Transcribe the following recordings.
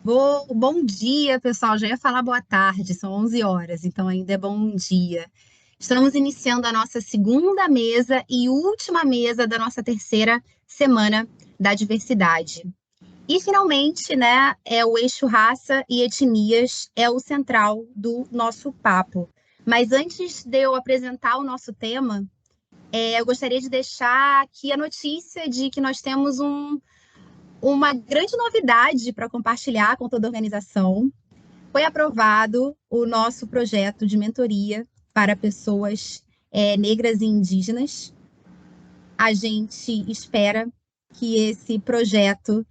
Bom dia, pessoal. Já ia falar boa tarde, são 11 horas, então ainda é bom dia. Estamos iniciando a nossa segunda mesa e última mesa da nossa terceira semana da diversidade. E finalmente, né, o eixo raça e etnias é o central do nosso papo. Mas antes de eu apresentar o nosso tema, eu gostaria de deixar aqui a notícia de que nós temos uma grande novidade para compartilhar com toda a organização. Foi aprovado o nosso projeto de mentoria para pessoas negras e indígenas. A gente espera que esse projeto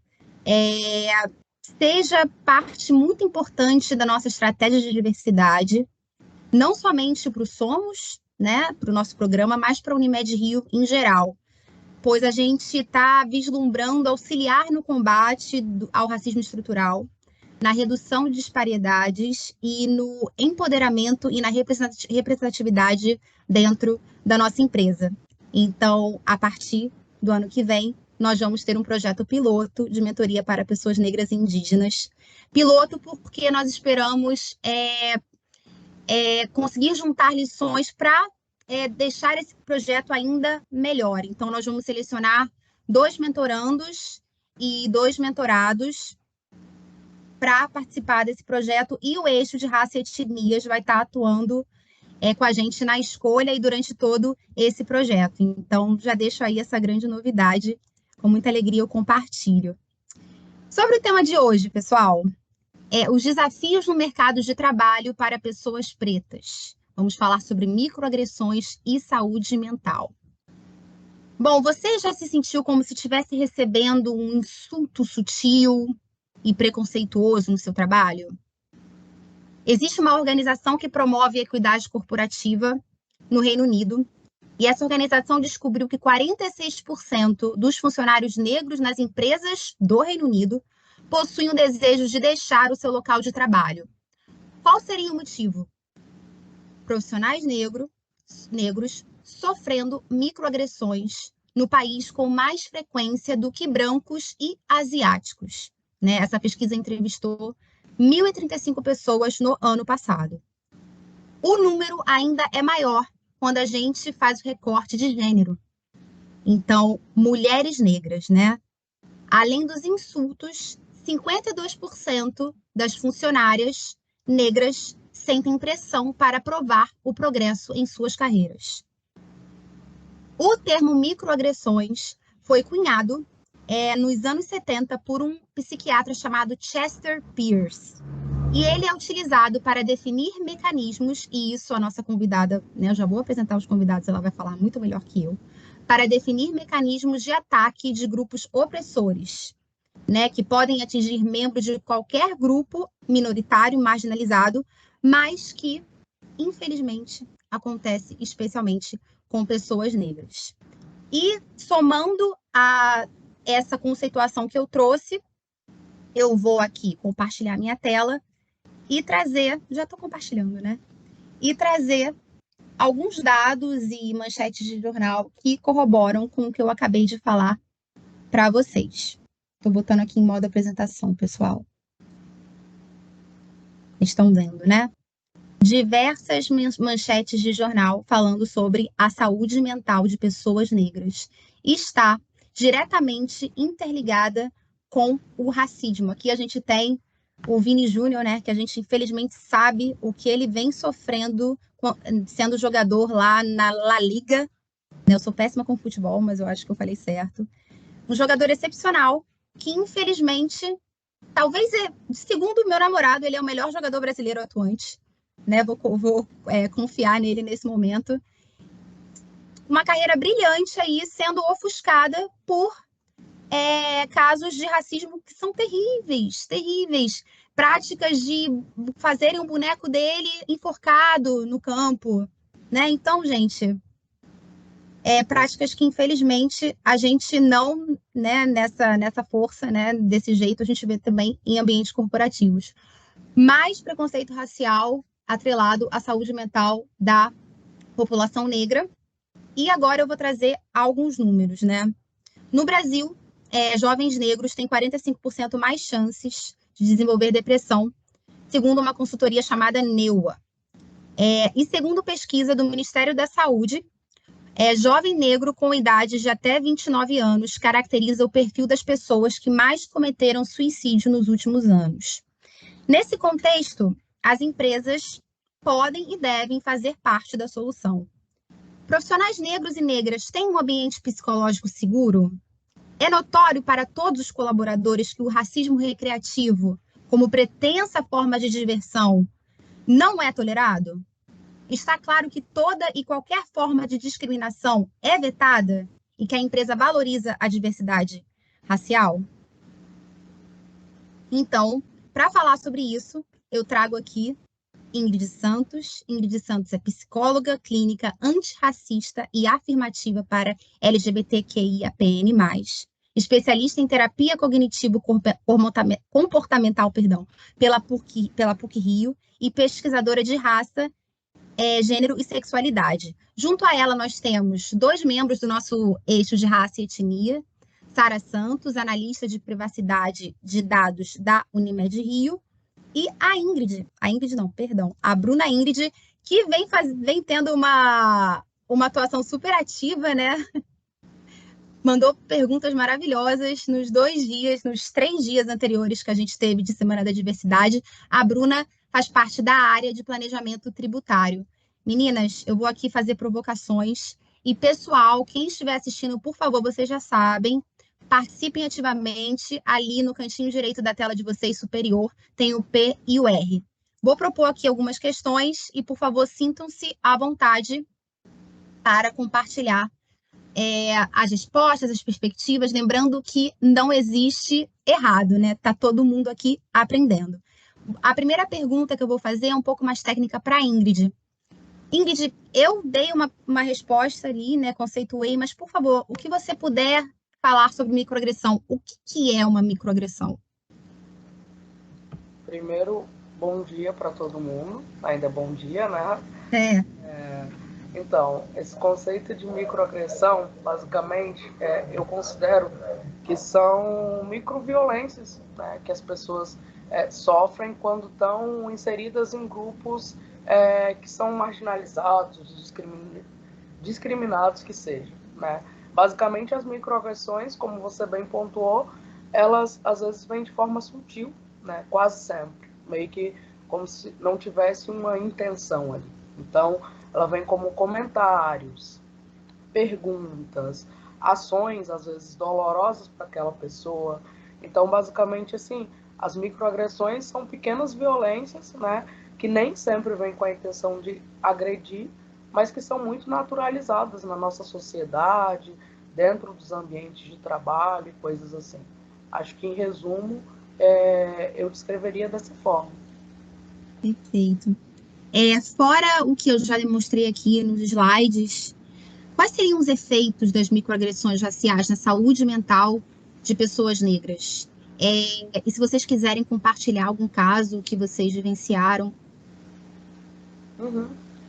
seja parte muito importante da nossa estratégia de diversidade, não somente para o Somos, né, para o nosso programa, mas para a Unimed Rio em geral, pois a gente está vislumbrando auxiliar no combate ao racismo estrutural, na redução de disparidades e no empoderamento e na representatividade dentro da nossa empresa. Então, a partir do ano que vem, nós vamos ter um projeto piloto de mentoria para pessoas negras e indígenas. Piloto porque nós esperamos conseguir juntar lições para deixar esse projeto ainda melhor. Então, nós vamos selecionar 2 mentorandos e 2 mentorados para participar desse projeto, e o eixo de raça e etnias vai estar atuando com a gente na escolha e durante todo esse projeto. Então, já deixo aí essa grande novidade, com muita alegria eu compartilho. Sobre o tema de hoje, pessoal, os desafios no mercado de trabalho para pessoas pretas. Vamos falar sobre microagressões e saúde mental. Bom, você já se sentiu como se estivesse recebendo um insulto sutil e preconceituoso no seu trabalho? Existe uma organização que promove a equidade corporativa no Reino Unido, e essa organização descobriu que 46% dos funcionários negros nas empresas do Reino Unido possuem o desejo de deixar o seu local de trabalho. Qual seria o motivo? Profissionais negros sofrendo microagressões no país com mais frequência do que brancos e asiáticos. Né? Essa pesquisa entrevistou 1.035 pessoas no ano passado. O número ainda é maior quando a gente faz o recorte de gênero. Então, mulheres negras, né? Além dos insultos, 52% das funcionárias negras sentem pressão para provar o progresso em suas carreiras. O termo microagressões foi cunhado nos anos 70 por um psiquiatra chamado Chester Pierce. E ele é utilizado para definir mecanismos, e isso a nossa convidada, né, eu já vou apresentar os convidados, ela vai falar muito melhor que eu, para definir mecanismos de ataque de grupos opressores, né, que podem atingir membros de qualquer grupo minoritário, marginalizado, mas que, infelizmente, acontece especialmente com pessoas negras. E somando a essa conceituação que eu trouxe, eu vou aqui compartilhar minha tela e trazer, já estou compartilhando, né? E trazer alguns dados e manchetes de jornal que corroboram com o que eu acabei de falar para vocês. Estou botando aqui em modo apresentação, pessoal. Estão vendo, né? Diversas manchetes de jornal falando sobre a saúde mental de pessoas negras. Está diretamente interligada com o racismo. Aqui a gente tem o Vini Júnior, né, que a gente infelizmente sabe o que ele vem sofrendo sendo jogador lá na La Liga. Eu sou péssima com futebol, mas eu acho que eu falei certo. Um jogador excepcional que, infelizmente, talvez, segundo o meu namorado, ele é o melhor jogador brasileiro atuante. Né? Vou confiar nele nesse momento. Uma carreira brilhante aí, sendo ofuscada por casos de racismo que são terríveis, terríveis. Práticas de fazerem um boneco dele enforcado no campo. Né? Então, gente, práticas que, infelizmente, a gente não, né, nessa força, né, desse jeito, a gente vê também em ambientes corporativos. Mais preconceito racial atrelado à saúde mental da população negra. E agora eu vou trazer alguns números, né? No Brasil, jovens negros têm 45% mais chances de desenvolver depressão, segundo uma consultoria chamada Neua. E segundo pesquisa do Ministério da Saúde, jovem negro com idade de até 29 anos caracteriza o perfil das pessoas que mais cometeram suicídio nos últimos anos. Nesse contexto, as empresas podem e devem fazer parte da solução. Profissionais negros e negras têm um ambiente psicológico seguro? É notório para todos os colaboradores que o racismo recreativo, como pretensa forma de diversão, não é tolerado? Está claro que toda e qualquer forma de discriminação é vetada e que a empresa valoriza a diversidade racial? Então, para falar sobre isso, eu trago aqui Ingrid Santos. Ingrid Santos é psicóloga clínica antirracista e afirmativa para LGBTQIAPN+, especialista em terapia cognitivo-comportamental, pela PUC-Rio e pesquisadora de raça, gênero e sexualidade. Junto a ela, nós temos 2 membros do nosso eixo de raça e etnia, Sara Santos, analista de privacidade de dados da Unimed Rio, e a Bruna Ingrid, que vem tendo uma atuação super ativa, né? Mandou perguntas maravilhosas nos 3 dias anteriores que a gente teve de Semana da Diversidade. A Bruna faz parte da área de planejamento tributário. Meninas, eu vou aqui fazer provocações. E, pessoal, quem estiver assistindo, por favor, vocês já sabem, participem ativamente. Ali no cantinho direito da tela de vocês, superior, tem o P e o R. Vou propor aqui algumas questões e, por favor, sintam-se à vontade para compartilhar as respostas, as perspectivas, lembrando que não existe errado, né? Tá todo mundo aqui aprendendo. A primeira pergunta que eu vou fazer é um pouco mais técnica para a Ingrid. Ingrid, eu dei uma resposta ali, né? Conceituei, mas, por favor, o que você puder falar sobre microagressão, o que é uma microagressão? Primeiro, bom dia para todo mundo, ainda bom dia, né? Então, esse conceito de microagressão, basicamente, eu considero que são microviolências, né, que as pessoas sofrem quando estão inseridas em grupos que são marginalizados, discriminados que sejam, né? Basicamente, as microagressões, como você bem pontuou, elas às vezes vêm de forma sutil, né? Quase sempre, meio que como se não tivesse uma intenção ali. Então, ela vem como comentários, perguntas, ações, às vezes, dolorosas para aquela pessoa. Então, basicamente, assim, as microagressões são pequenas violências, né, que nem sempre vêm com a intenção de agredir, mas que são muito naturalizadas na nossa sociedade, dentro dos ambientes de trabalho e coisas assim. Acho que, em resumo, eu descreveria dessa forma. Perfeito. Fora o que eu já demonstrei aqui nos slides, quais seriam os efeitos das microagressões raciais na saúde mental de pessoas negras? E se vocês quiserem compartilhar algum caso que vocês vivenciaram,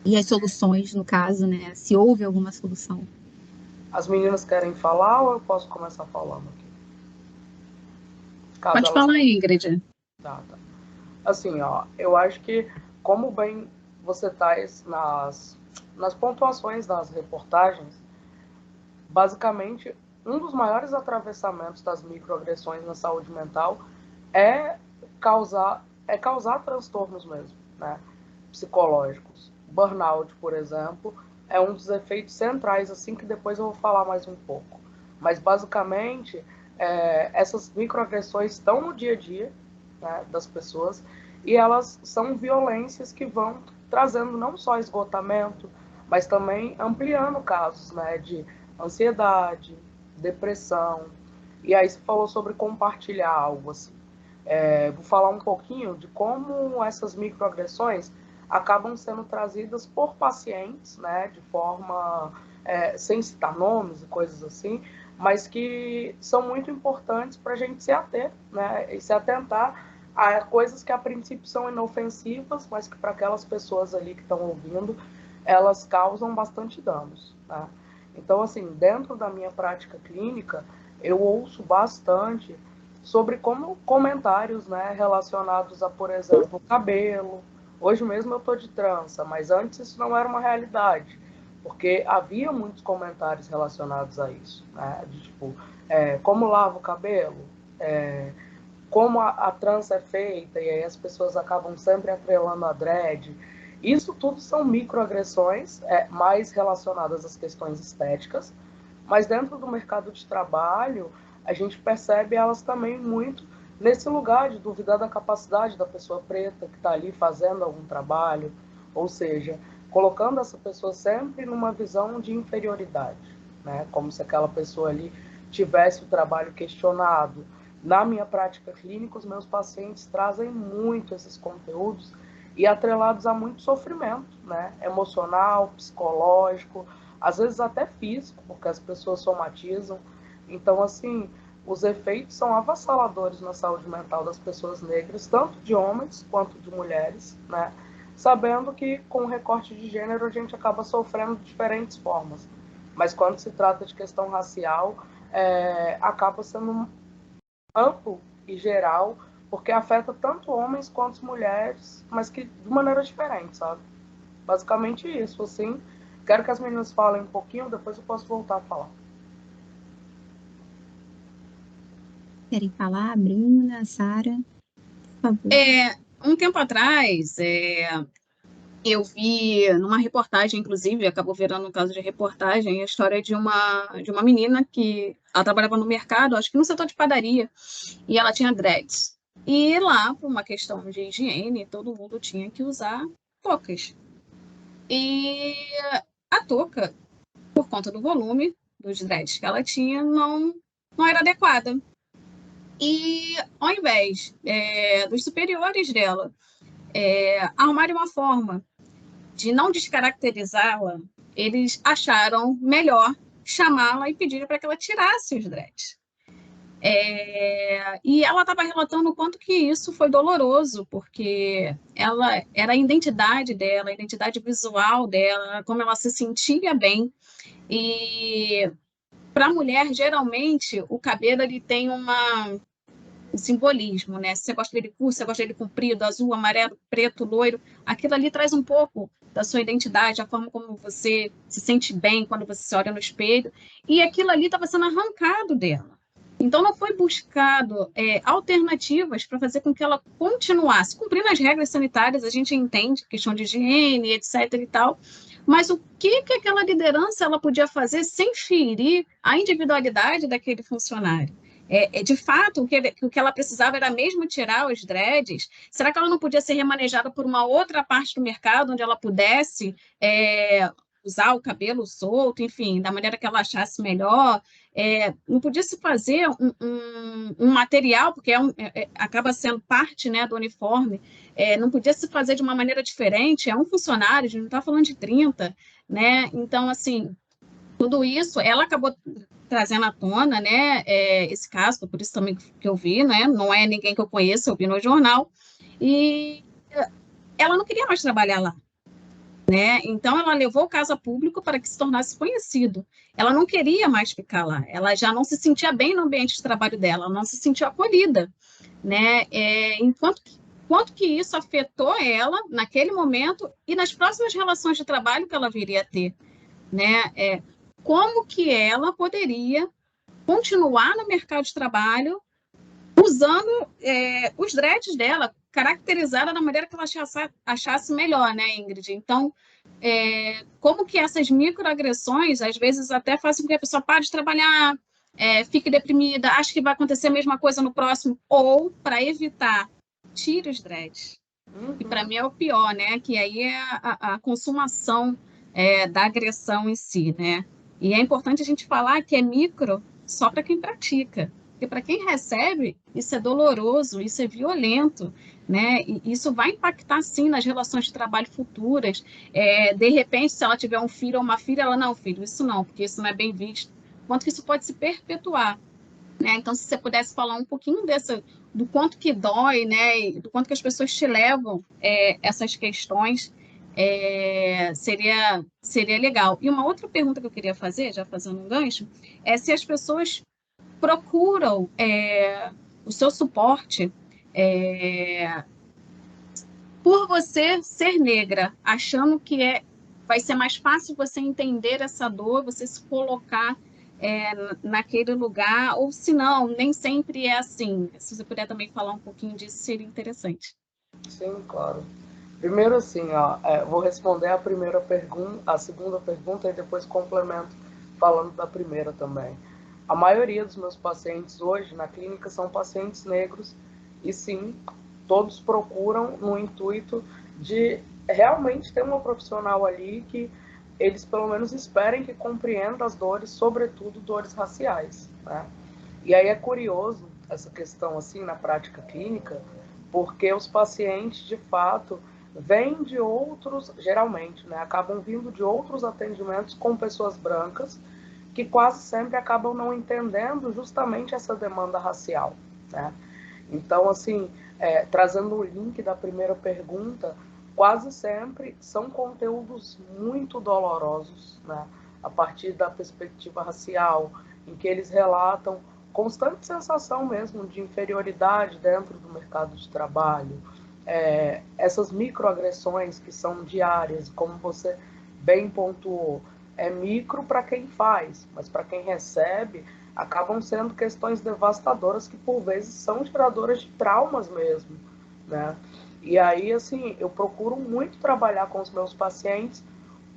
e as soluções, no caso, né? Se houve alguma solução. As meninas querem falar ou eu posso começar falando aqui? Pode falar, Ingrid. Tá. Assim, ó, eu acho que, como bem você traz nas pontuações das reportagens, basicamente, um dos maiores atravessamentos das microagressões na saúde mental é causar transtornos mesmo, né, psicológicos. Burnout, por exemplo, é um dos efeitos centrais, assim, que depois eu vou falar mais um pouco. Mas, basicamente, essas microagressões estão no dia a dia, né, das pessoas, e elas são violências que vão trazendo não só esgotamento, mas também ampliando casos, né, de ansiedade, depressão. E aí você falou sobre compartilhar algo assim. Vou falar um pouquinho de como essas microagressões acabam sendo trazidas por pacientes, né, de forma sem citar nomes e coisas assim, mas que são muito importantes para a gente se ater, né, e se atentar a coisas que a princípio são inofensivas, mas que para aquelas pessoas ali que estão ouvindo, elas causam bastante danos, né? Então, assim, dentro da minha prática clínica, eu ouço bastante sobre como comentários, né, relacionados a, por exemplo, cabelo. Hoje mesmo eu estou de trança, mas antes isso não era uma realidade, porque havia muitos comentários relacionados a isso, né, de tipo, como lava o cabelo, como a trança é feita, e aí as pessoas acabam sempre atrelando a dread. Isso tudo são microagressões, mais relacionadas às questões estéticas, mas dentro do mercado de trabalho, a gente percebe elas também muito nesse lugar de duvidar da capacidade da pessoa preta que está ali fazendo algum trabalho, ou seja, colocando essa pessoa sempre numa visão de inferioridade, né? Como se aquela pessoa ali tivesse o trabalho questionado. Na minha prática clínica, os meus pacientes trazem muito esses conteúdos e atrelados a muito sofrimento, né? Emocional, psicológico, às vezes até físico, porque as pessoas somatizam. Então, assim, os efeitos são avassaladores na saúde mental das pessoas negras, tanto de homens quanto de mulheres, né? Sabendo que com o recorte de gênero a gente acaba sofrendo de diferentes formas. Mas quando se trata de questão racial, acaba sendo amplo e geral, porque afeta tanto homens quanto mulheres, mas que de maneira diferente, sabe? Basicamente isso, assim. Quero que as meninas falem um pouquinho, depois eu posso voltar a falar. Querem falar? Bruna, Sara, por favor. Um tempo atrás, eu vi numa reportagem, inclusive, acabou virando um caso de reportagem, a história de uma menina que ela trabalhava no mercado, acho que no setor de padaria, e ela tinha dreads. E lá, por uma questão de higiene, todo mundo tinha que usar toucas. E a touca, por conta do volume dos dreads que ela tinha, não era adequada. E ao invés dos superiores dela arrumarem uma forma de não descaracterizá-la, eles acharam melhor chamá-la e pedir para que ela tirasse os dreads. E ela estava relatando o quanto que isso foi doloroso, porque ela era a identidade dela, a identidade visual dela, como ela se sentia bem. E para a mulher, geralmente, o cabelo ele tem um simbolismo, né? Se você gosta dele curto, se você gosta dele comprido, azul, amarelo, preto, loiro, aquilo ali traz um pouco da sua identidade, a forma como você se sente bem quando você se olha no espelho, e aquilo ali estava sendo arrancado dela. Então, não foi buscado alternativas para fazer com que ela continuasse cumprindo as regras sanitárias, a gente entende, questão de higiene, etc. e tal, mas o que aquela liderança ela podia fazer sem ferir a individualidade daquele funcionário? De fato, o que ela precisava era mesmo tirar os dreads. Será que ela não podia ser remanejada por uma outra parte do mercado, onde ela pudesse usar o cabelo solto, enfim, da maneira que ela achasse melhor? Não podia se fazer um material, porque acaba sendo parte, né, do uniforme, não podia se fazer de uma maneira diferente, é um funcionário, a gente não está falando de 30, né? Então, assim, tudo isso, ela acabou trazendo à tona, né, esse caso, por isso também que eu vi, né, não é ninguém que eu conheço, eu vi no jornal, e ela não queria mais trabalhar lá, né, então ela levou o caso a público para que se tornasse conhecido, ela não queria mais ficar lá, ela já não se sentia bem no ambiente de trabalho dela, ela não se sentia acolhida, né, quanto que isso afetou ela naquele momento e nas próximas relações de trabalho que ela viria a ter, né, como que ela poderia continuar no mercado de trabalho usando os dreads dela, caracterizada da maneira que ela achasse melhor, né, Ingrid? Então, como que essas microagressões, às vezes, até fazem com que a pessoa pare de trabalhar, fique deprimida, ache que vai acontecer a mesma coisa no próximo, ou, para evitar, tire os dreads. E para mim é o pior, né? Que aí é a consumação da agressão em si, né? E é importante a gente falar que é micro só para quem pratica. Porque para quem recebe, isso é doloroso, isso é violento, né? E isso vai impactar, sim, nas relações de trabalho futuras. De repente, se ela tiver um filho ou uma filha, ela, não, filho, isso não, porque isso não é bem visto. Quanto que isso pode se perpetuar. Né? Então, se você pudesse falar um pouquinho do quanto que dói, né? E do quanto que as pessoas te levam essas questões, seria legal. E uma outra pergunta que eu queria fazer, já fazendo um gancho, é se as pessoas procuram o seu suporte, por você ser negra, achando que vai ser mais fácil você entender essa dor, você se colocar naquele lugar, ou se não, nem sempre é assim. Se você puder também falar um pouquinho disso, seria interessante. Sim, claro. Primeiro, assim, ó, vou responder a primeira pergunta, a segunda pergunta e depois complemento falando da primeira também. A maioria dos meus pacientes hoje na clínica são pacientes negros e sim, todos procuram no intuito de realmente ter uma profissional ali que eles pelo menos esperem que compreenda as dores, sobretudo dores raciais, né? E aí é curioso essa questão assim na prática clínica, porque os pacientes de fato vêm de outros, geralmente, né, acabam vindo de outros atendimentos com pessoas brancas que quase sempre acabam não entendendo justamente essa demanda racial, né? Então, assim, trazendo o link da primeira pergunta, quase sempre são conteúdos muito dolorosos, né? A partir da perspectiva racial, em que eles relatam constante sensação mesmo de inferioridade dentro do mercado de trabalho, essas microagressões que são diárias, como você bem pontuou, é micro para quem faz, mas para quem recebe, acabam sendo questões devastadoras que, por vezes, são geradoras de traumas mesmo, né? E aí, assim, eu procuro muito trabalhar com os meus pacientes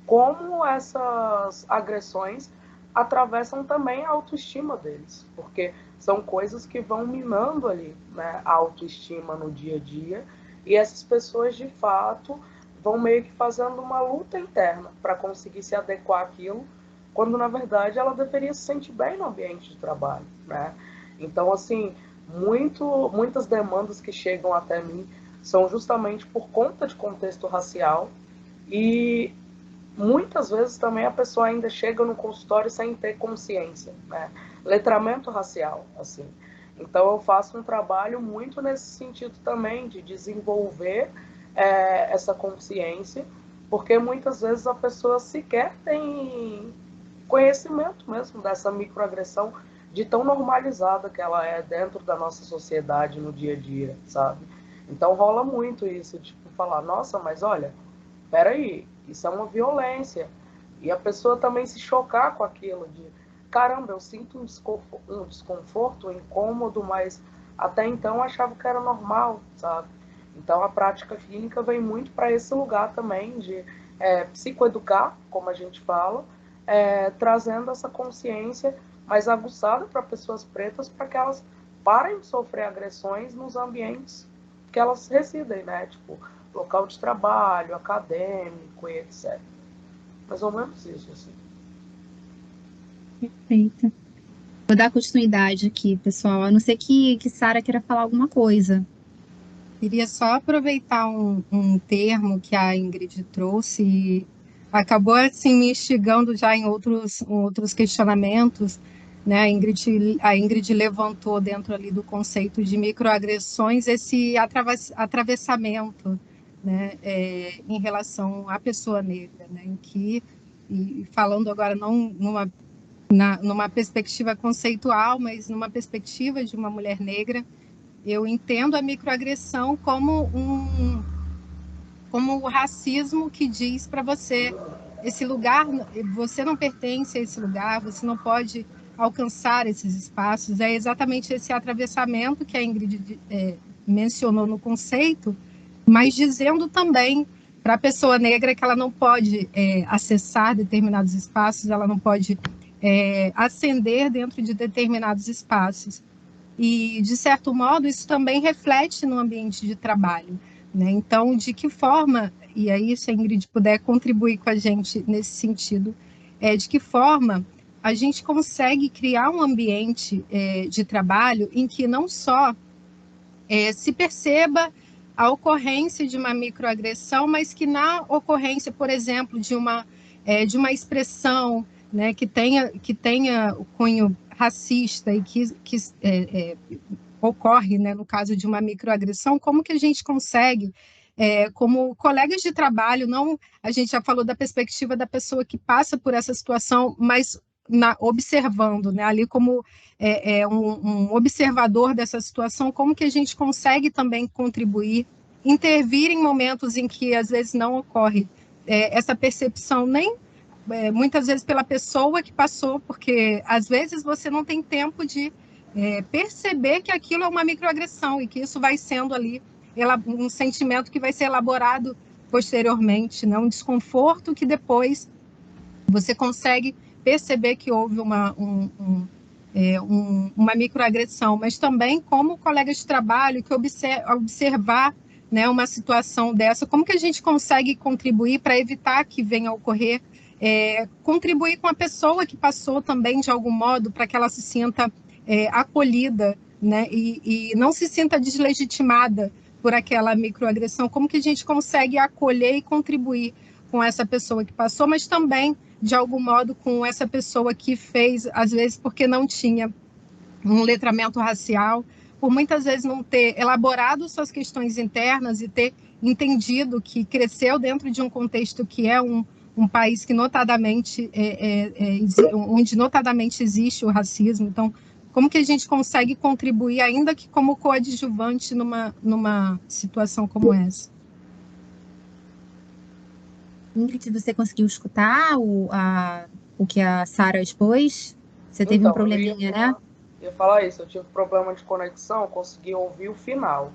como essas agressões atravessam também a autoestima deles, porque são coisas que vão minando ali, né, a autoestima no dia a dia, e essas pessoas, de fato, vão meio que fazendo uma luta interna para conseguir se adequar àquilo, quando, na verdade, ela deveria se sentir bem no ambiente de trabalho, né? Então, assim, muitas demandas que chegam até mim são justamente por conta de contexto racial, e muitas vezes também a pessoa ainda chega no consultório sem ter consciência, né? Letramento racial, assim. Então eu faço um trabalho muito nesse sentido também, de desenvolver essa consciência, porque muitas vezes a pessoa sequer tem conhecimento mesmo dessa microagressão, de tão normalizada que ela é dentro da nossa sociedade no dia a dia, sabe? Então rola muito isso, tipo, falar, nossa, mas olha, peraí, isso é uma violência. E a pessoa também se chocar com aquilo de, caramba, eu sinto um desconforto, um incômodo, mas até então eu achava que era normal, sabe? Então a prática clínica vem muito para esse lugar também de psicoeducar, como a gente fala, trazendo essa consciência mais aguçada para pessoas pretas, para que elas parem de sofrer agressões nos ambientes que elas residem, né? Tipo, local de trabalho, acadêmico e etc. Mais ou menos isso, assim. Perfeito. Vou dar continuidade aqui, pessoal. A não ser que Sara queira falar alguma coisa. Queria só aproveitar um termo que a Ingrid trouxe e acabou assim me instigando já em outros questionamentos, né? A Ingrid levantou dentro ali do conceito de microagressões esse atravessamento, né? Em relação à pessoa negra, né? Em que, e falando agora não numa perspectiva conceitual, mas numa perspectiva de uma mulher negra, eu entendo a microagressão como o racismo que diz para você, esse lugar, você não pertence a esse lugar, você não pode alcançar esses espaços. É exatamente esse atravessamento que a Ingrid mencionou no conceito, mas dizendo também para a pessoa negra que ela não pode acessar determinados espaços, ela não pode ascender dentro de determinados espaços. E, de certo modo, isso também reflete no ambiente de trabalho, né? Então, de que forma, e aí se a Ingrid puder contribuir com a gente nesse sentido, de que forma a gente consegue criar um ambiente de trabalho em que não só se perceba a ocorrência de uma microagressão, mas que na ocorrência, por exemplo, de uma expressão, né, que tenha o cunho racista e que ocorre, né, no caso de uma microagressão, como que a gente consegue, como colegas de trabalho, não, a gente já falou da perspectiva da pessoa que passa por essa situação, mas observando, né, ali como um observador dessa situação, como que a gente consegue também contribuir, intervir em momentos em que às vezes não ocorre essa percepção, nem muitas vezes pela pessoa que passou, porque às vezes você não tem tempo de perceber que aquilo é uma microagressão e que isso vai sendo ali um sentimento que vai ser elaborado posteriormente, né? Um desconforto que depois você consegue perceber que houve uma microagressão, mas também como colegas de trabalho que observar, né, uma situação dessa, como que a gente consegue contribuir para evitar que venha a ocorrer, contribuir com a pessoa que passou também de algum modo para que ela se sinta acolhida, né, e não se sinta deslegitimada por aquela microagressão, como que a gente consegue acolher e contribuir com essa pessoa que passou, mas também, de algum modo, com essa pessoa que fez, às vezes, porque não tinha um letramento racial, por muitas vezes não ter elaborado suas questões internas e ter entendido que cresceu dentro de um contexto que é um país que notadamente, onde notadamente existe o racismo. Então, como que a gente consegue contribuir, ainda que como coadjuvante, numa situação como essa? Ingrid, você conseguiu escutar o que a Sara expôs? Você teve um probleminha, né? Eu ia falar isso, eu tive problema de conexão, consegui ouvir o final.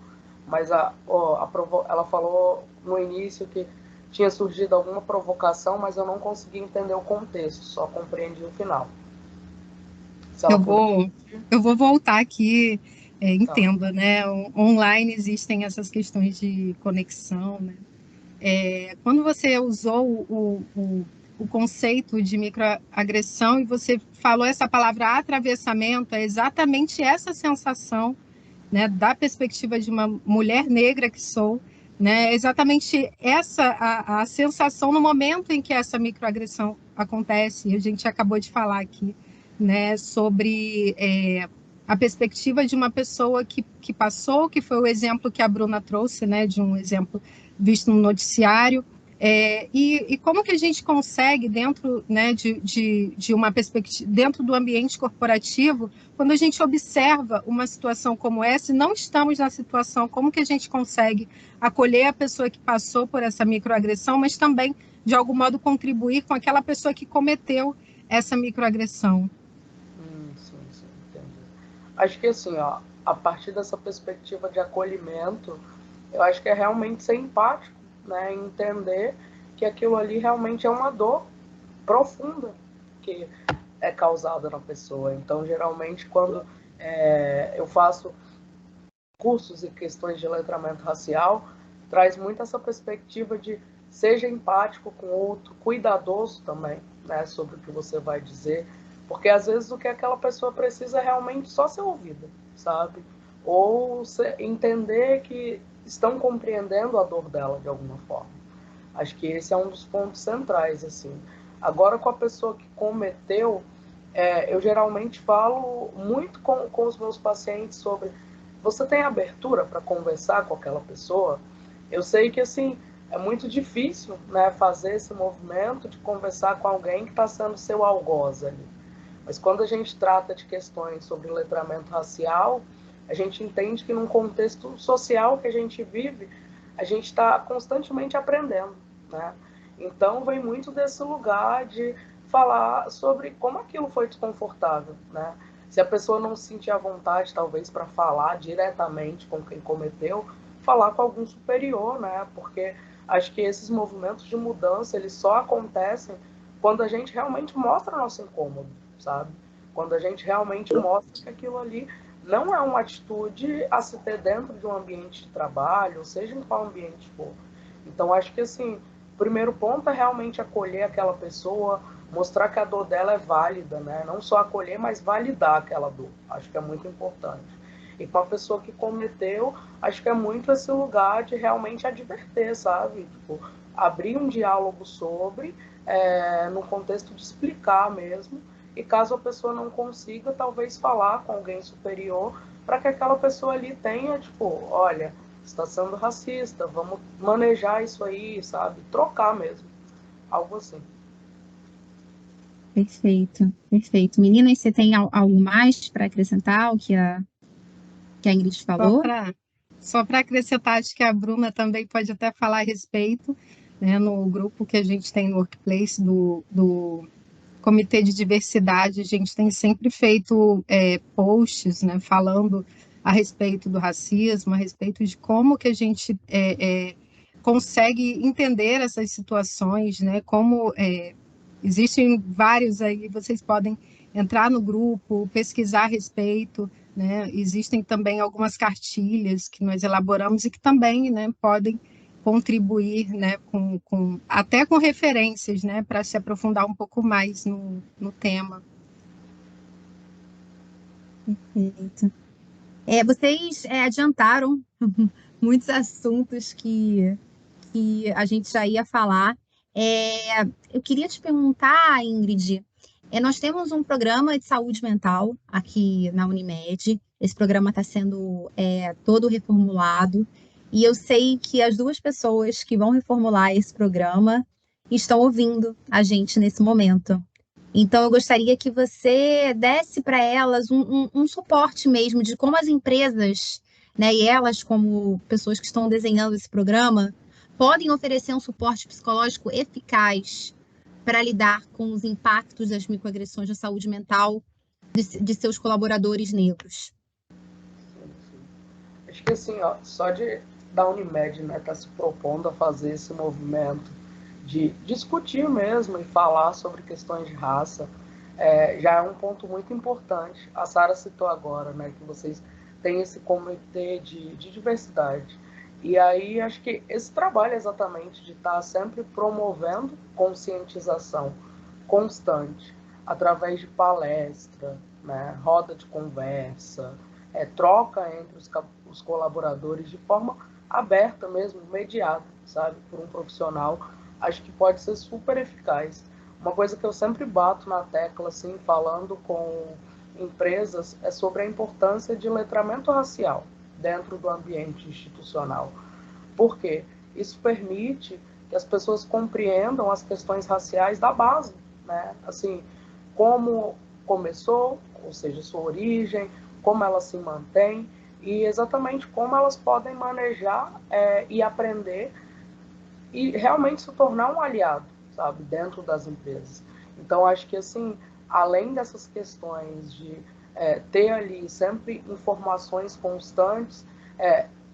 Mas ela falou no início que tinha surgido alguma provocação, mas eu não consegui entender o contexto, só compreendi o final. Eu vou voltar aqui, entenda, né? Online existem essas questões de conexão, né? Quando você usou o conceito de microagressão e você falou essa palavra atravessamento, é exatamente essa sensação, né, da perspectiva de uma mulher negra que sou, né, exatamente essa a sensação no momento em que essa microagressão acontece. A gente acabou de falar aqui, né, sobre a perspectiva de uma pessoa que passou, que foi o exemplo que a Bruna trouxe, né, de um exemplo visto no noticiário, e como que a gente consegue, dentro, né, de uma perspectiva, dentro do ambiente corporativo, quando a gente observa uma situação como essa, e não estamos na situação, como que a gente consegue acolher a pessoa que passou por essa microagressão, mas também, de algum modo, contribuir com aquela pessoa que cometeu essa microagressão? Sim, entendi. Acho que assim, a partir dessa perspectiva de acolhimento, eu acho que é realmente ser empático, né? Entender que aquilo ali realmente é uma dor profunda que é causada na pessoa. Então, geralmente, quando eu faço cursos e questões de letramento racial, traz muito essa perspectiva de seja empático com o outro, cuidadoso também, né, sobre o que você vai dizer, porque às vezes o que aquela pessoa precisa é realmente só ser ouvida, sabe? Ou entender que estão compreendendo a dor dela de alguma forma. Acho que esse é um dos pontos centrais, assim. Agora, com a pessoa que cometeu, eu geralmente falo muito com os meus pacientes sobre você tem abertura para conversar com aquela pessoa? Eu sei que, assim, é muito difícil, né, fazer esse movimento de conversar com alguém que está sendo seu algoz ali. Mas quando a gente trata de questões sobre letramento racial, a gente entende que num contexto social que a gente vive, a gente está constantemente aprendendo, né? Então, vem muito desse lugar de falar sobre como aquilo foi desconfortável, né? Se a pessoa não se sentir à vontade, talvez, para falar diretamente com quem cometeu, falar com algum superior, né? Porque acho que esses movimentos de mudança, eles só acontecem quando a gente realmente mostra nosso incômodo, sabe? Quando a gente realmente mostra que aquilo ali não é uma atitude a se ter dentro de um ambiente de trabalho, seja em qual ambiente for. Então, acho que, assim, o primeiro ponto é realmente acolher aquela pessoa, mostrar que a dor dela é válida, né? Não só acolher, mas validar aquela dor. Acho que é muito importante. E com a pessoa que cometeu, acho que é muito esse lugar de realmente adverter, sabe? Tipo, abrir um diálogo sobre, no contexto de explicar mesmo. E caso a pessoa não consiga, talvez falar com alguém superior para que aquela pessoa ali tenha, tipo, olha, está sendo racista, vamos manejar isso aí, sabe? Trocar mesmo. Algo assim. Perfeito, perfeito. Meninas, você tem algo mais para acrescentar ao que a Ingrid falou? Só para acrescentar, acho que a Bruna também pode até falar a respeito, né, no grupo que a gente tem no Workplace do Comitê de Diversidade, a gente tem sempre feito posts, né, falando a respeito do racismo, a respeito de como que a gente consegue entender essas situações, né, como existem vários aí, vocês podem entrar no grupo, pesquisar a respeito, né? Existem também algumas cartilhas que nós elaboramos e que também, né, podem contribuir, né, até com referências, né, para se aprofundar um pouco mais no tema. Perfeito. Vocês adiantaram muitos assuntos que a gente já ia falar. Eu queria te perguntar, Ingrid, nós temos um programa de saúde mental aqui na Unimed. Esse programa está sendo todo reformulado. E eu sei que as duas pessoas que vão reformular esse programa estão ouvindo a gente nesse momento. Então, eu gostaria que você desse para elas um suporte mesmo de como as empresas, né, e elas, como pessoas que estão desenhando esse programa, podem oferecer um suporte psicológico eficaz para lidar com os impactos das microagressões na saúde mental de seus colaboradores negros. Sim. Acho que assim, ó, só da Unimed, né, tá se propondo a fazer esse movimento de discutir mesmo e falar sobre questões de raça, já é um ponto muito importante. A Sara citou agora, né, que vocês têm esse comitê de diversidade. E aí acho que esse trabalho exatamente de estar sempre promovendo conscientização constante, através de palestra, né, roda de conversa, troca entre os colaboradores de forma aberta mesmo, imediata, sabe, por um profissional, acho que pode ser super eficaz. Uma coisa que eu sempre bato na tecla, assim, falando com empresas, é sobre a importância de letramento racial dentro do ambiente institucional. Por quê? Isso permite que as pessoas compreendam as questões raciais da base, né? Assim, como começou, ou seja, sua origem, como ela se mantém e exatamente como elas podem manejar e aprender e realmente se tornar um aliado, sabe, dentro das empresas. Então, acho que, assim, além dessas questões de ter ali sempre informações constantes,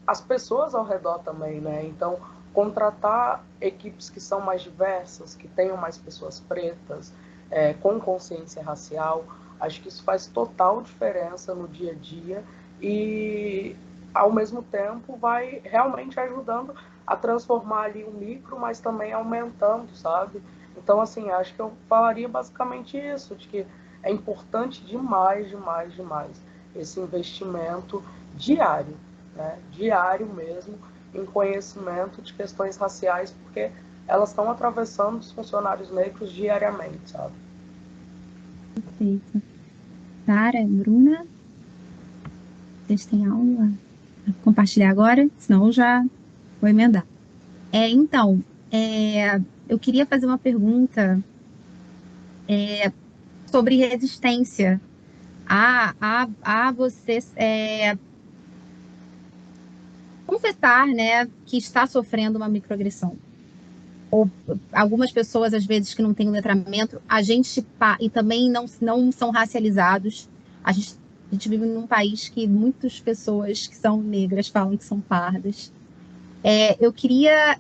as pessoas ao redor também, né? Então, contratar equipes que são mais diversas, que tenham mais pessoas pretas, com consciência racial, acho que isso faz total diferença no dia a dia e, ao mesmo tempo, vai realmente ajudando a transformar ali o micro, mas também aumentando, sabe? Então, assim, acho que eu falaria basicamente isso, de que é importante demais, demais, demais esse investimento diário, né? Diário mesmo, em conhecimento de questões raciais, porque elas estão atravessando os funcionários negros diariamente, sabe? Perfeito. Sara, Bruna, vocês têm algo a compartilhar agora? Senão eu já vou emendar. Então, eu queria fazer uma pergunta sobre resistência a você confessar, né, que está sofrendo uma microagressão. Ou algumas pessoas, às vezes, que não têm um letramento, e também não são racializados. A gente vive num país que muitas pessoas que são negras falam que são pardas. Eu queria,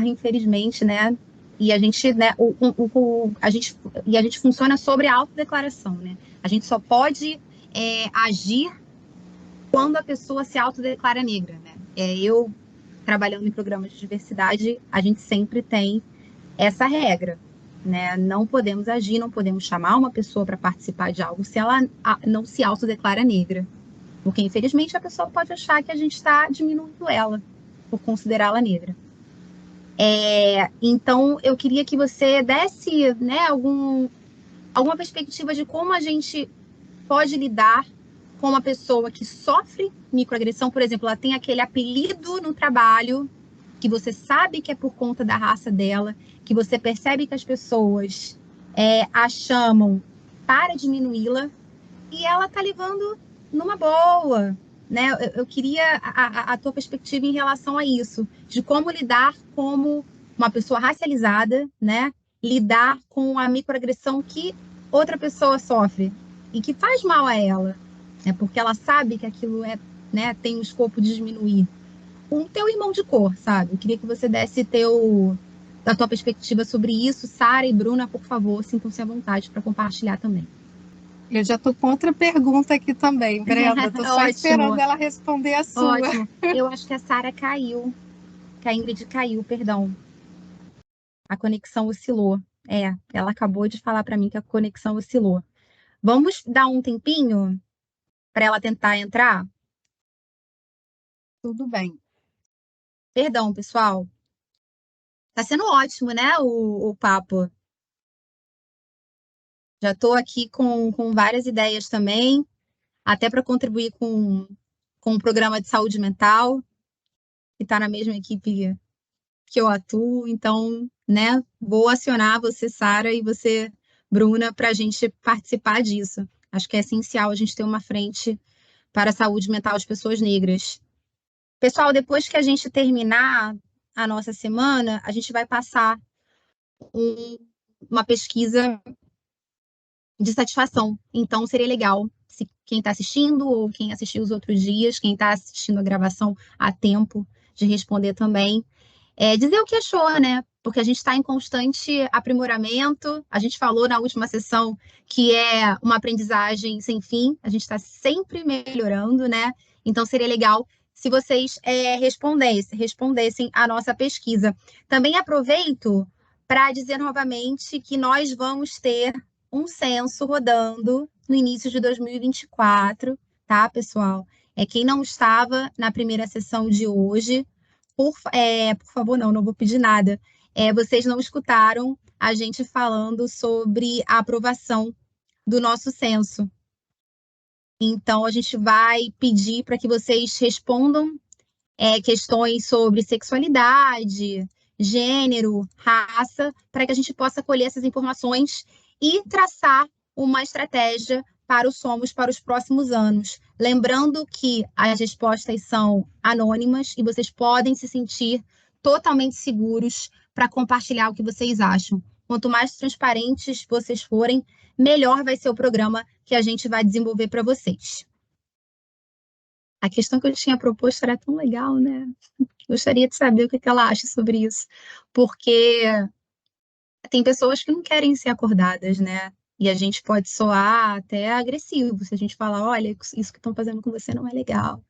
infelizmente, né, e a gente, né, a gente funciona sobre a autodeclaração, né? A gente só pode agir quando a pessoa se autodeclara negra, né? Eu, trabalhando em programas de diversidade, a gente sempre tem essa regra, né? Não podemos agir, não podemos chamar uma pessoa para participar de algo se ela não se autodeclara negra. Porque, infelizmente, a pessoa pode achar que a gente está diminuindo ela por considerá-la negra. Então, eu queria que você desse, né, alguma perspectiva de como a gente pode lidar com uma pessoa que sofre microagressão. Por exemplo, ela tem aquele apelido no trabalho que você sabe que é por conta da raça dela, que você percebe que as pessoas a chamam para diminuí-la, e ela tá levando numa boa, né? Eu queria a tua perspectiva em relação a isso, de como lidar como uma pessoa racializada, né? Lidar com a microagressão que outra pessoa sofre e que faz mal a ela, né? Porque ela sabe que aquilo né, tem o escopo de diminuir. Com o teu irmão de cor, sabe? Eu queria que você desse da tua perspectiva sobre isso. Sara e Bruna, por favor, sintam-se à vontade para compartilhar também. Eu já estou com outra pergunta aqui também, Brenda. Estou só esperando ela responder a sua. Ótimo. Eu acho que a Sara caiu. Que a Ingrid caiu, perdão. A conexão oscilou. Ela acabou de falar para mim que a conexão oscilou. Vamos dar um tempinho para ela tentar entrar? Tudo bem. Perdão, pessoal. Tá sendo ótimo, né, o papo. Já estou aqui com várias ideias também, até para contribuir com o programa de saúde mental, que está na mesma equipe que eu atuo. Então, né, vou acionar você, Sara, e você, Bruna, para a gente participar disso. Acho que é essencial a gente ter uma frente para a saúde mental de pessoas negras. Pessoal, depois que a gente terminar a nossa semana, a gente vai passar uma pesquisa de satisfação. Então, seria legal se quem está assistindo ou quem assistiu os outros dias, quem está assistindo a gravação a tempo de responder também, dizer o que achou, né? Porque a gente está em constante aprimoramento. A gente falou na última sessão que é uma aprendizagem sem fim. A gente está sempre melhorando, né? Então, seria legal se vocês respondessem a nossa pesquisa. Também aproveito para dizer novamente que nós vamos ter um censo rodando no início de 2024, tá, pessoal? Quem não estava na primeira sessão de hoje, por favor, não vou pedir nada. Vocês não escutaram a gente falando sobre a aprovação do nosso censo. Então, a gente vai pedir para que vocês respondam questões sobre sexualidade, gênero, raça, para que a gente possa colher essas informações e traçar uma estratégia para o Somos para os próximos anos. Lembrando que as respostas são anônimas e vocês podem se sentir totalmente seguros para compartilhar o que vocês acham. Quanto mais transparentes vocês forem, melhor vai ser o programa que a gente vai desenvolver para vocês. A questão que eu tinha proposto era tão legal, né? Gostaria de saber o que ela acha sobre isso, porque tem pessoas que não querem ser acordadas, né? E a gente pode soar até agressivo se a gente falar, olha, isso que estão fazendo com você não é legal.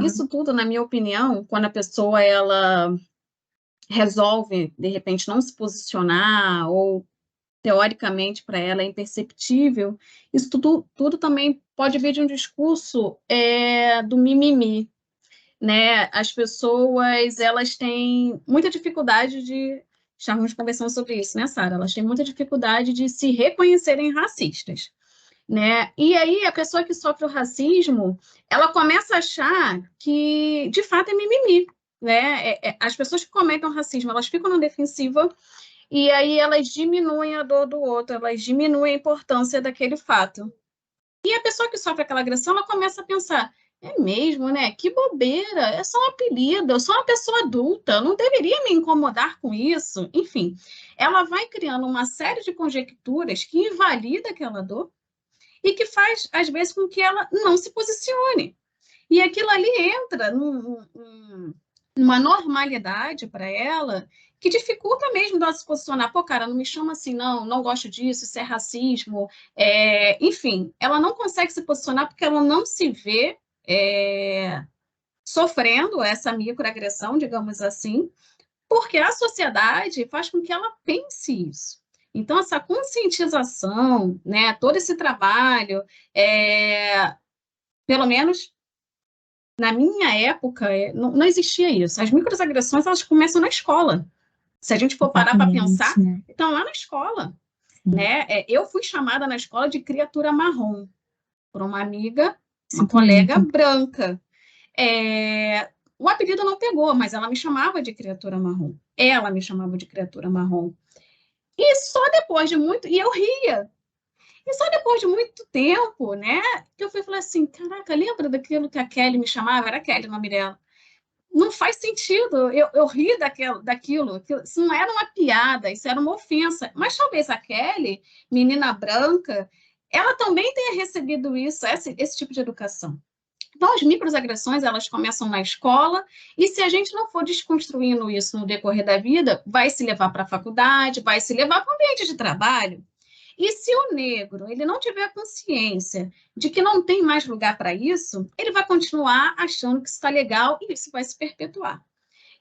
Isso tudo, na minha opinião, quando a pessoa ela resolve, de repente, não se posicionar ou teoricamente para ela é imperceptível, isso tudo também pode vir de um discurso do mimimi, né? As pessoas, elas têm muita dificuldade de... Estávamos conversando sobre isso, né, Sara? Elas têm muita dificuldade de se reconhecerem racistas, né? E aí, a pessoa que sofre o racismo, ela começa a achar que, de fato, é mimimi, né? As pessoas que cometem racismo, elas ficam na defensiva e aí elas diminuem a dor do outro, elas diminuem a importância daquele fato. E a pessoa que sofre aquela agressão, ela começa a pensar, é mesmo, né? Que bobeira, é só um apelido, eu sou uma pessoa adulta, eu não deveria me incomodar com isso. Enfim, ela vai criando uma série de conjecturas que invalida aquela dor e que faz, às vezes, com que ela não se posicione. E aquilo ali entra numa normalidade para ela que dificulta mesmo dela se posicionar. Pô, cara, não me chama assim, não gosto disso, isso é racismo. Enfim, ela não consegue se posicionar porque ela não se vê sofrendo essa microagressão, digamos assim, porque a sociedade faz com que ela pense isso. Então, essa conscientização, né, todo esse trabalho, pelo menos na minha época, não existia isso. As microagressões, elas começam na escola. Se a gente for parar para pensar, né? Então, lá na escola. Né? Eu fui chamada na escola de criatura marrom, por uma amiga, uma colega branca. O apelido não pegou, mas ela me chamava de criatura marrom. Ela me chamava de criatura marrom. E só depois de muito... E eu ria. E só depois de muito tempo, né, que eu fui falar assim, caraca, lembra daquilo que a Kelly me chamava? Era a Kelly o nome dela. Não faz sentido, eu ri daquilo, isso não era uma piada, isso era uma ofensa. Mas talvez a Kelly, menina branca, ela também tenha recebido isso, esse tipo de educação. Então, as microagressões, elas começam na escola, e se a gente não for desconstruindo isso no decorrer da vida, vai se levar para a faculdade, vai se levar para o ambiente de trabalho. E se o negro ele não tiver consciência de que não tem mais lugar para isso, ele vai continuar achando que isso está legal e isso vai se perpetuar.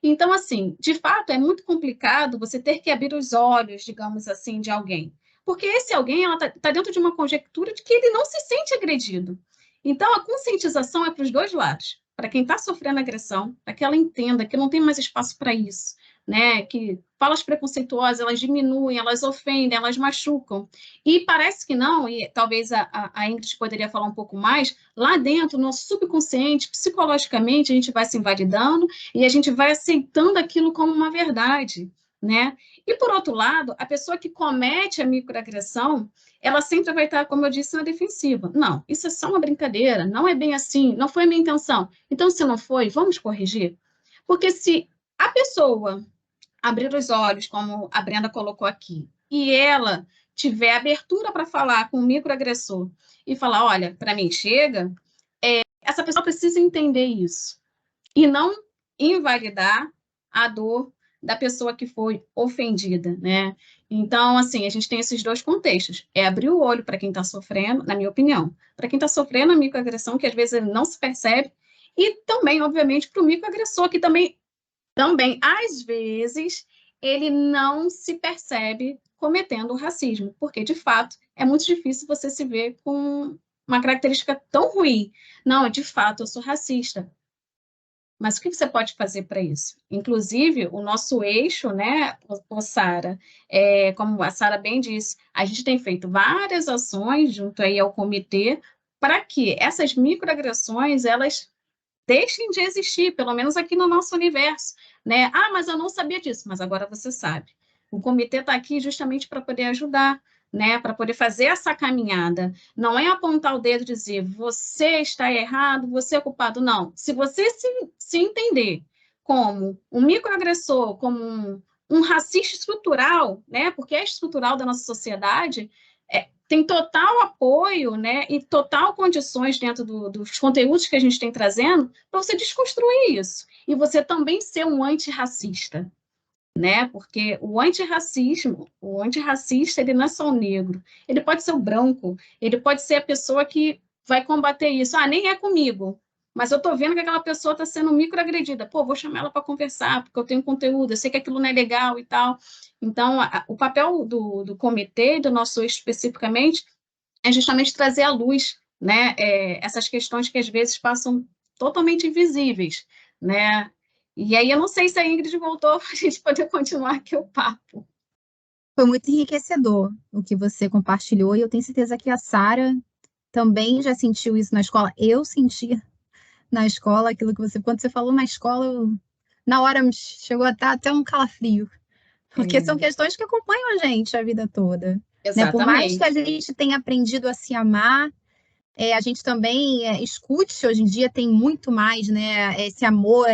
Então, assim, de fato, é muito complicado você ter que abrir os olhos, digamos assim, de alguém. Porque esse alguém está dentro de uma conjectura de que ele não se sente agredido. Então, a conscientização é para os dois lados. Para quem está sofrendo agressão, para que ela entenda que não tem mais espaço para isso, né? Que falas preconceituosas, elas diminuem, elas ofendem, elas machucam. E parece que não, e talvez a Ingrid poderia falar um pouco mais, lá dentro, no nosso subconsciente, psicologicamente, a gente vai se invalidando e a gente vai aceitando aquilo como uma verdade, né? E, por outro lado, a pessoa que comete a microagressão, ela sempre vai estar, como eu disse, na defensiva. Não, isso é só uma brincadeira, não é bem assim, não foi a minha intenção. Então, se não foi, vamos corrigir? Porque se a pessoa abrir os olhos, como a Brenda colocou aqui, e ela tiver abertura para falar com o microagressor e falar, olha, para mim chega, essa pessoa precisa entender isso. E não invalidar a dor da pessoa que foi ofendida, né? Então, assim, a gente tem esses dois contextos. É abrir o olho para quem está sofrendo, na minha opinião, para quem está sofrendo a microagressão, que às vezes ele não se percebe, e também, obviamente, para o microagressor, que também, às vezes, ele não se percebe cometendo o racismo, porque, de fato, é muito difícil você se ver com uma característica tão ruim. Não, de fato, eu sou racista. Mas o que você pode fazer para isso? Inclusive, o nosso eixo, né, Sara, como a Sara bem disse, a gente tem feito várias ações junto aí ao comitê para que essas microagressões, elas deixem de existir, pelo menos aqui no nosso universo, né? Ah, mas eu não sabia disso, mas agora você sabe. O comitê está aqui justamente para poder ajudar, né? Para poder fazer essa caminhada. Não é apontar o dedo e dizer você está errado, você é culpado, não. Se você se entender como um microagressor, como um racista estrutural, né? Porque é estrutural da nossa sociedade, tem total apoio, né, e total condições dentro dos conteúdos que a gente tem trazendo para você desconstruir isso. E você também ser um antirracista, né? Porque o antirracista, ele não é só o negro, ele pode ser o branco, ele pode ser a pessoa que vai combater isso. Ah, nem é comigo, mas eu estou vendo que aquela pessoa está sendo microagredida. Pô, vou chamar ela para conversar, porque eu tenho conteúdo, eu sei que aquilo não é legal e tal. Então, o papel do comitê, do nosso eixo especificamente, é justamente trazer à luz, né, essas questões que às vezes passam totalmente invisíveis, né? E aí eu não sei se a Ingrid voltou para a gente poder continuar aqui o papo. Foi muito enriquecedor o que você compartilhou, e eu tenho certeza que a Sara também já sentiu isso na escola. Eu senti na escola aquilo que você... Quando você falou na escola, na hora chegou a estar até um calafrio. Porque são questões que acompanham a gente a vida toda. Né? Por mais que a gente tenha aprendido a se amar, a gente também escute, hoje em dia tem muito mais, né, esse amor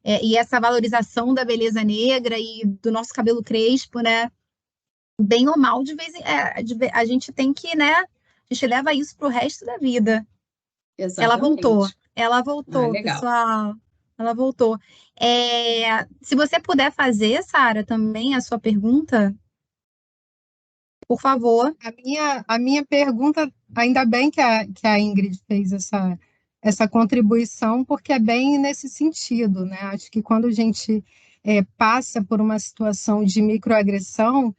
e essa valorização da beleza negra e do nosso cabelo crespo, né? Bem ou mal, a gente tem que, né? A gente leva isso para o resto da vida. Exatamente. Ela voltou, pessoal. Ela voltou. Se você puder fazer, Sara, também a sua pergunta, por favor. A minha pergunta, ainda bem que a Ingrid fez essa contribuição, porque é bem nesse sentido, né? Acho que quando a gente passa por uma situação de microagressão,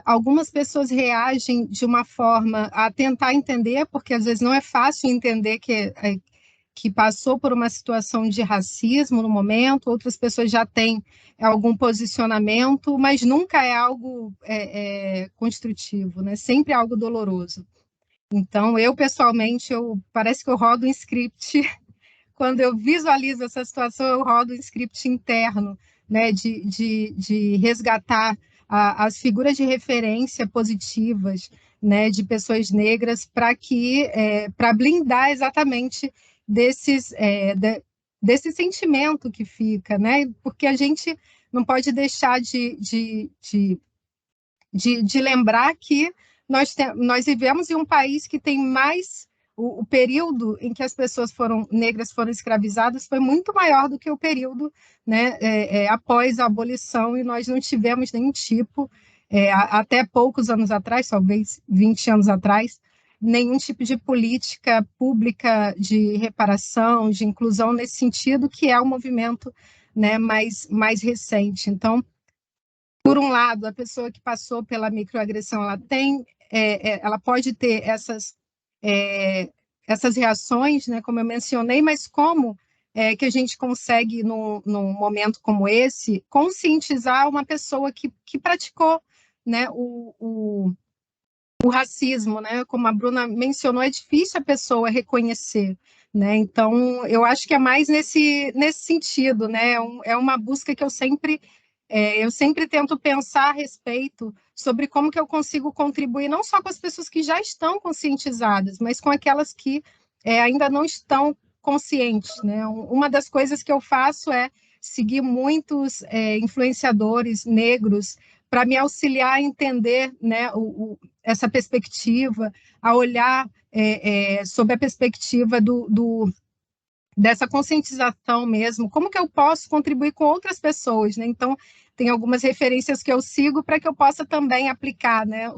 algumas pessoas reagem de uma forma a tentar entender, porque às vezes não é fácil entender que passou por uma situação de racismo no momento, outras pessoas já têm algum posicionamento, mas nunca é algo construtivo, né? Sempre é algo doloroso. Então, eu, pessoalmente, parece que eu rodo um script, quando eu visualizo essa situação, eu rodo um script interno, né? De resgatar as figuras de referência positivas, né, de pessoas negras para blindar exatamente desse sentimento que fica, né? Porque a gente não pode deixar de lembrar que nós vivemos em um país que tem mais o período em que as pessoas negras foram escravizadas foi muito maior do que o período, né, após a abolição, e nós não tivemos nenhum tipo, até poucos anos atrás, talvez 20 anos atrás, nenhum tipo de política pública de reparação, de inclusão nesse sentido, que é o movimento, né, mais recente. Então, por um lado, a pessoa que passou pela microagressão, ela pode ter essas reações, né, como eu mencionei, mas como que a gente consegue, num momento como esse, conscientizar uma pessoa que praticou, né, o racismo, né? Como a Bruna mencionou, é difícil a pessoa reconhecer, né? Então, eu acho que é mais nesse sentido, né? É uma busca que eu sempre tento pensar a respeito sobre como que eu consigo contribuir não só com as pessoas que já estão conscientizadas, mas com aquelas que ainda não estão conscientes, né? Uma das coisas que eu faço é seguir muitos influenciadores negros para me auxiliar a entender, né, essa perspectiva, a olhar sob a perspectiva dessa conscientização mesmo, como que eu posso contribuir com outras pessoas, né? Então, tem algumas referências que eu sigo para que eu possa também aplicar, né,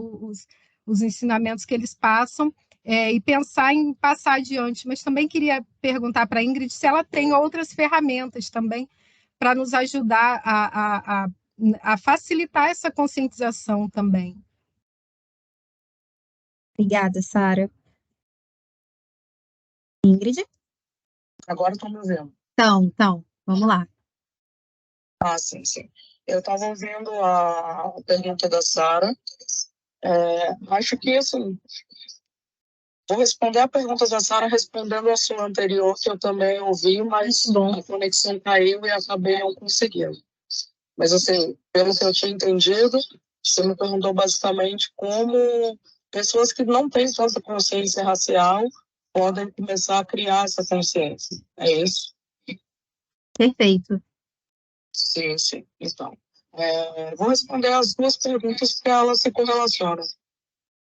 os ensinamentos que eles passam e pensar em passar adiante. Mas também queria perguntar para a Ingrid se ela tem outras ferramentas também para nos ajudar a facilitar essa conscientização também. Obrigada, Sara. Ingrid? Agora estão me vendo. Então, vamos lá. Sim. Eu estava ouvindo a pergunta da Sara. Acho que, assim, vou responder a pergunta da Sara respondendo a sua anterior, que eu também ouvi, mas a conexão caiu e acabei não conseguindo. Mas, assim, pelo que eu tinha entendido, você me perguntou basicamente como pessoas que não têm tanta consciência racial podem começar a criar essa consciência. É isso? Perfeito. Sim. Então, vou responder as duas perguntas porque elas se correlacionam.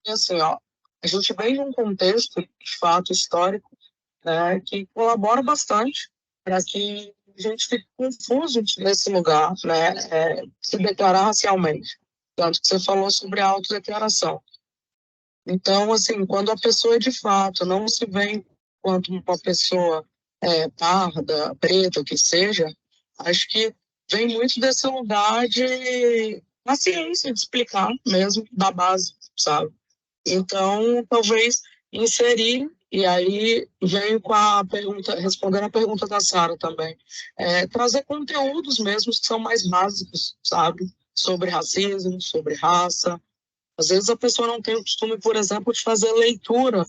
E assim, a gente vem de um contexto, de fato, histórico, né, que colabora bastante para que a gente fique confuso nesse lugar, né, se declarar racialmente. Tanto que você falou sobre a autodeclaração. Então, assim, quando a pessoa, de fato, não se vê enquanto uma pessoa parda, preta, o que seja, acho que vem muito desse lugar de paciência, de explicar mesmo, da base, sabe? Então, talvez inserir, e aí venho com a pergunta, respondendo a pergunta da Sara também, trazer conteúdos mesmo que são mais básicos, sabe? Sobre racismo, sobre raça. Às vezes a pessoa não tem o costume, por exemplo, de fazer leitura,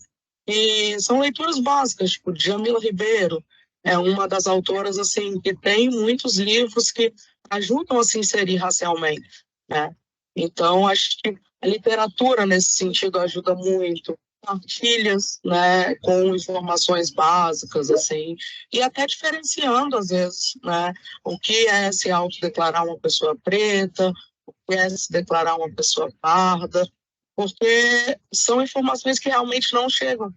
e são leituras básicas, tipo Djamila Ribeiro, é uma das autoras assim que tem muitos livros que ajudam a se inserir racialmente, né? Então, acho que a literatura, nesse sentido, ajuda muito. Partilhas, né, com informações básicas, assim, e até diferenciando, às vezes, né, o que é se autodeclarar uma pessoa preta, o que é se declarar uma pessoa parda, porque são informações que realmente não chegam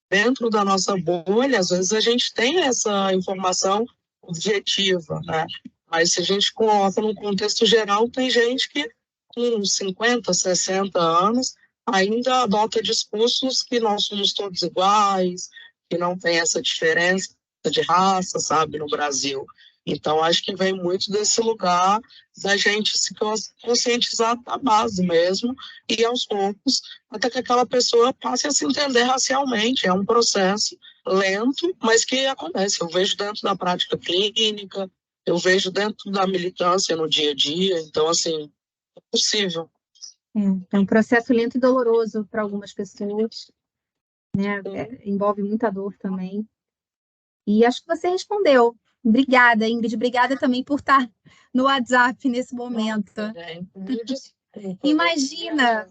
dentro da nossa bolha. Às vezes a gente tem essa informação objetiva, né? Mas se a gente coloca num contexto geral, tem gente que com 50, 60 anos ainda adota discursos que nós somos todos iguais, que não tem essa diferença de raça, sabe, no Brasil. Então, acho que vem muito desse lugar da gente se conscientizar da base mesmo, e aos poucos, até que aquela pessoa passe a se entender racialmente. É um processo lento, mas que acontece. Eu vejo dentro da prática clínica, eu vejo dentro da militância no dia a dia. Então, assim, é possível. É um processo lento e doloroso para algumas pessoas, né? Envolve muita dor também. E acho que você respondeu. Obrigada, Ingrid. Obrigada também por estar no WhatsApp nesse momento. Imagina,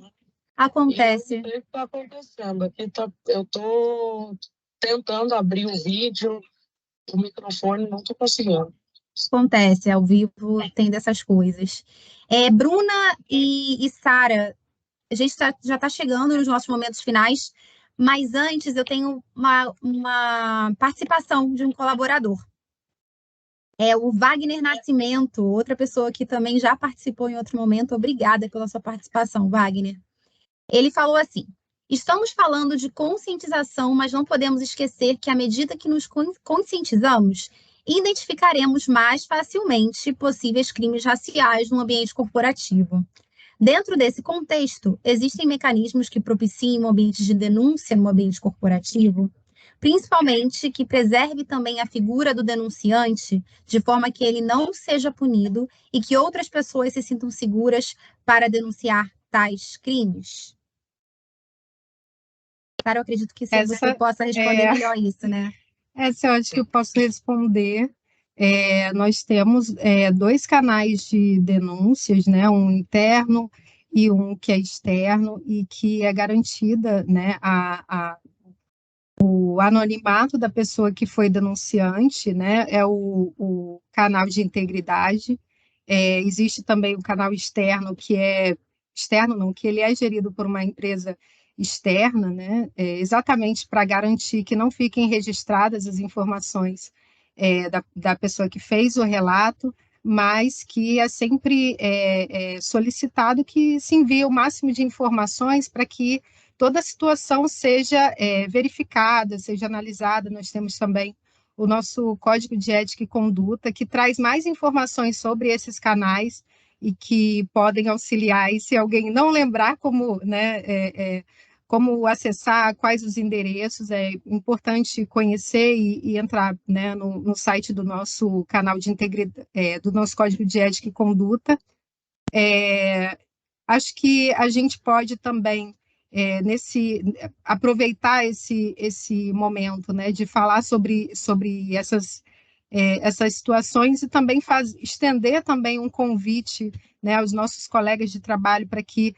acontece. Eu não sei o que está acontecendo. Aqui eu estou tentando abrir o vídeo, o microfone, não estou conseguindo. Acontece, ao vivo tem dessas coisas. Bruna e Sara, a gente já está chegando nos nossos momentos finais, mas antes eu tenho uma participação de um colaborador. O Wagner Nascimento, outra pessoa que também já participou em outro momento. Obrigada pela sua participação, Wagner. Ele falou assim: estamos falando de conscientização, mas não podemos esquecer que à medida que nos conscientizamos, identificaremos mais facilmente possíveis crimes raciais no ambiente corporativo. Dentro desse contexto, existem mecanismos que propiciem ambientes de denúncia no ambiente corporativo, principalmente que preserve também a figura do denunciante, de forma que ele não seja punido e que outras pessoas se sintam seguras para denunciar tais crimes. Cara, eu acredito que você possa responder melhor isso, né? Essa eu acho que eu posso responder. Nós temos 2 canais de denúncias, né? Um interno e um que é externo, e que é garantida, né, o anonimato da pessoa que foi denunciante, né? É o canal de integridade. Existe também o canal externo, que ele é gerido por uma empresa externa, né? Exatamente para garantir que não fiquem registradas as informações da pessoa que fez o relato, mas que é sempre solicitado que se envie o máximo de informações para que toda a situação seja verificada, seja analisada. Nós temos também o nosso Código de Ética e Conduta, que traz mais informações sobre esses canais e que podem auxiliar. E se alguém não lembrar como, né, como acessar, quais os endereços, é importante conhecer e entrar, né, no site do nosso canal de integridade, do nosso Código de Ética e Conduta. Acho que a gente pode também aproveitar esse momento, né, de falar sobre essas situações e também estender também um convite, né, aos nossos colegas de trabalho para que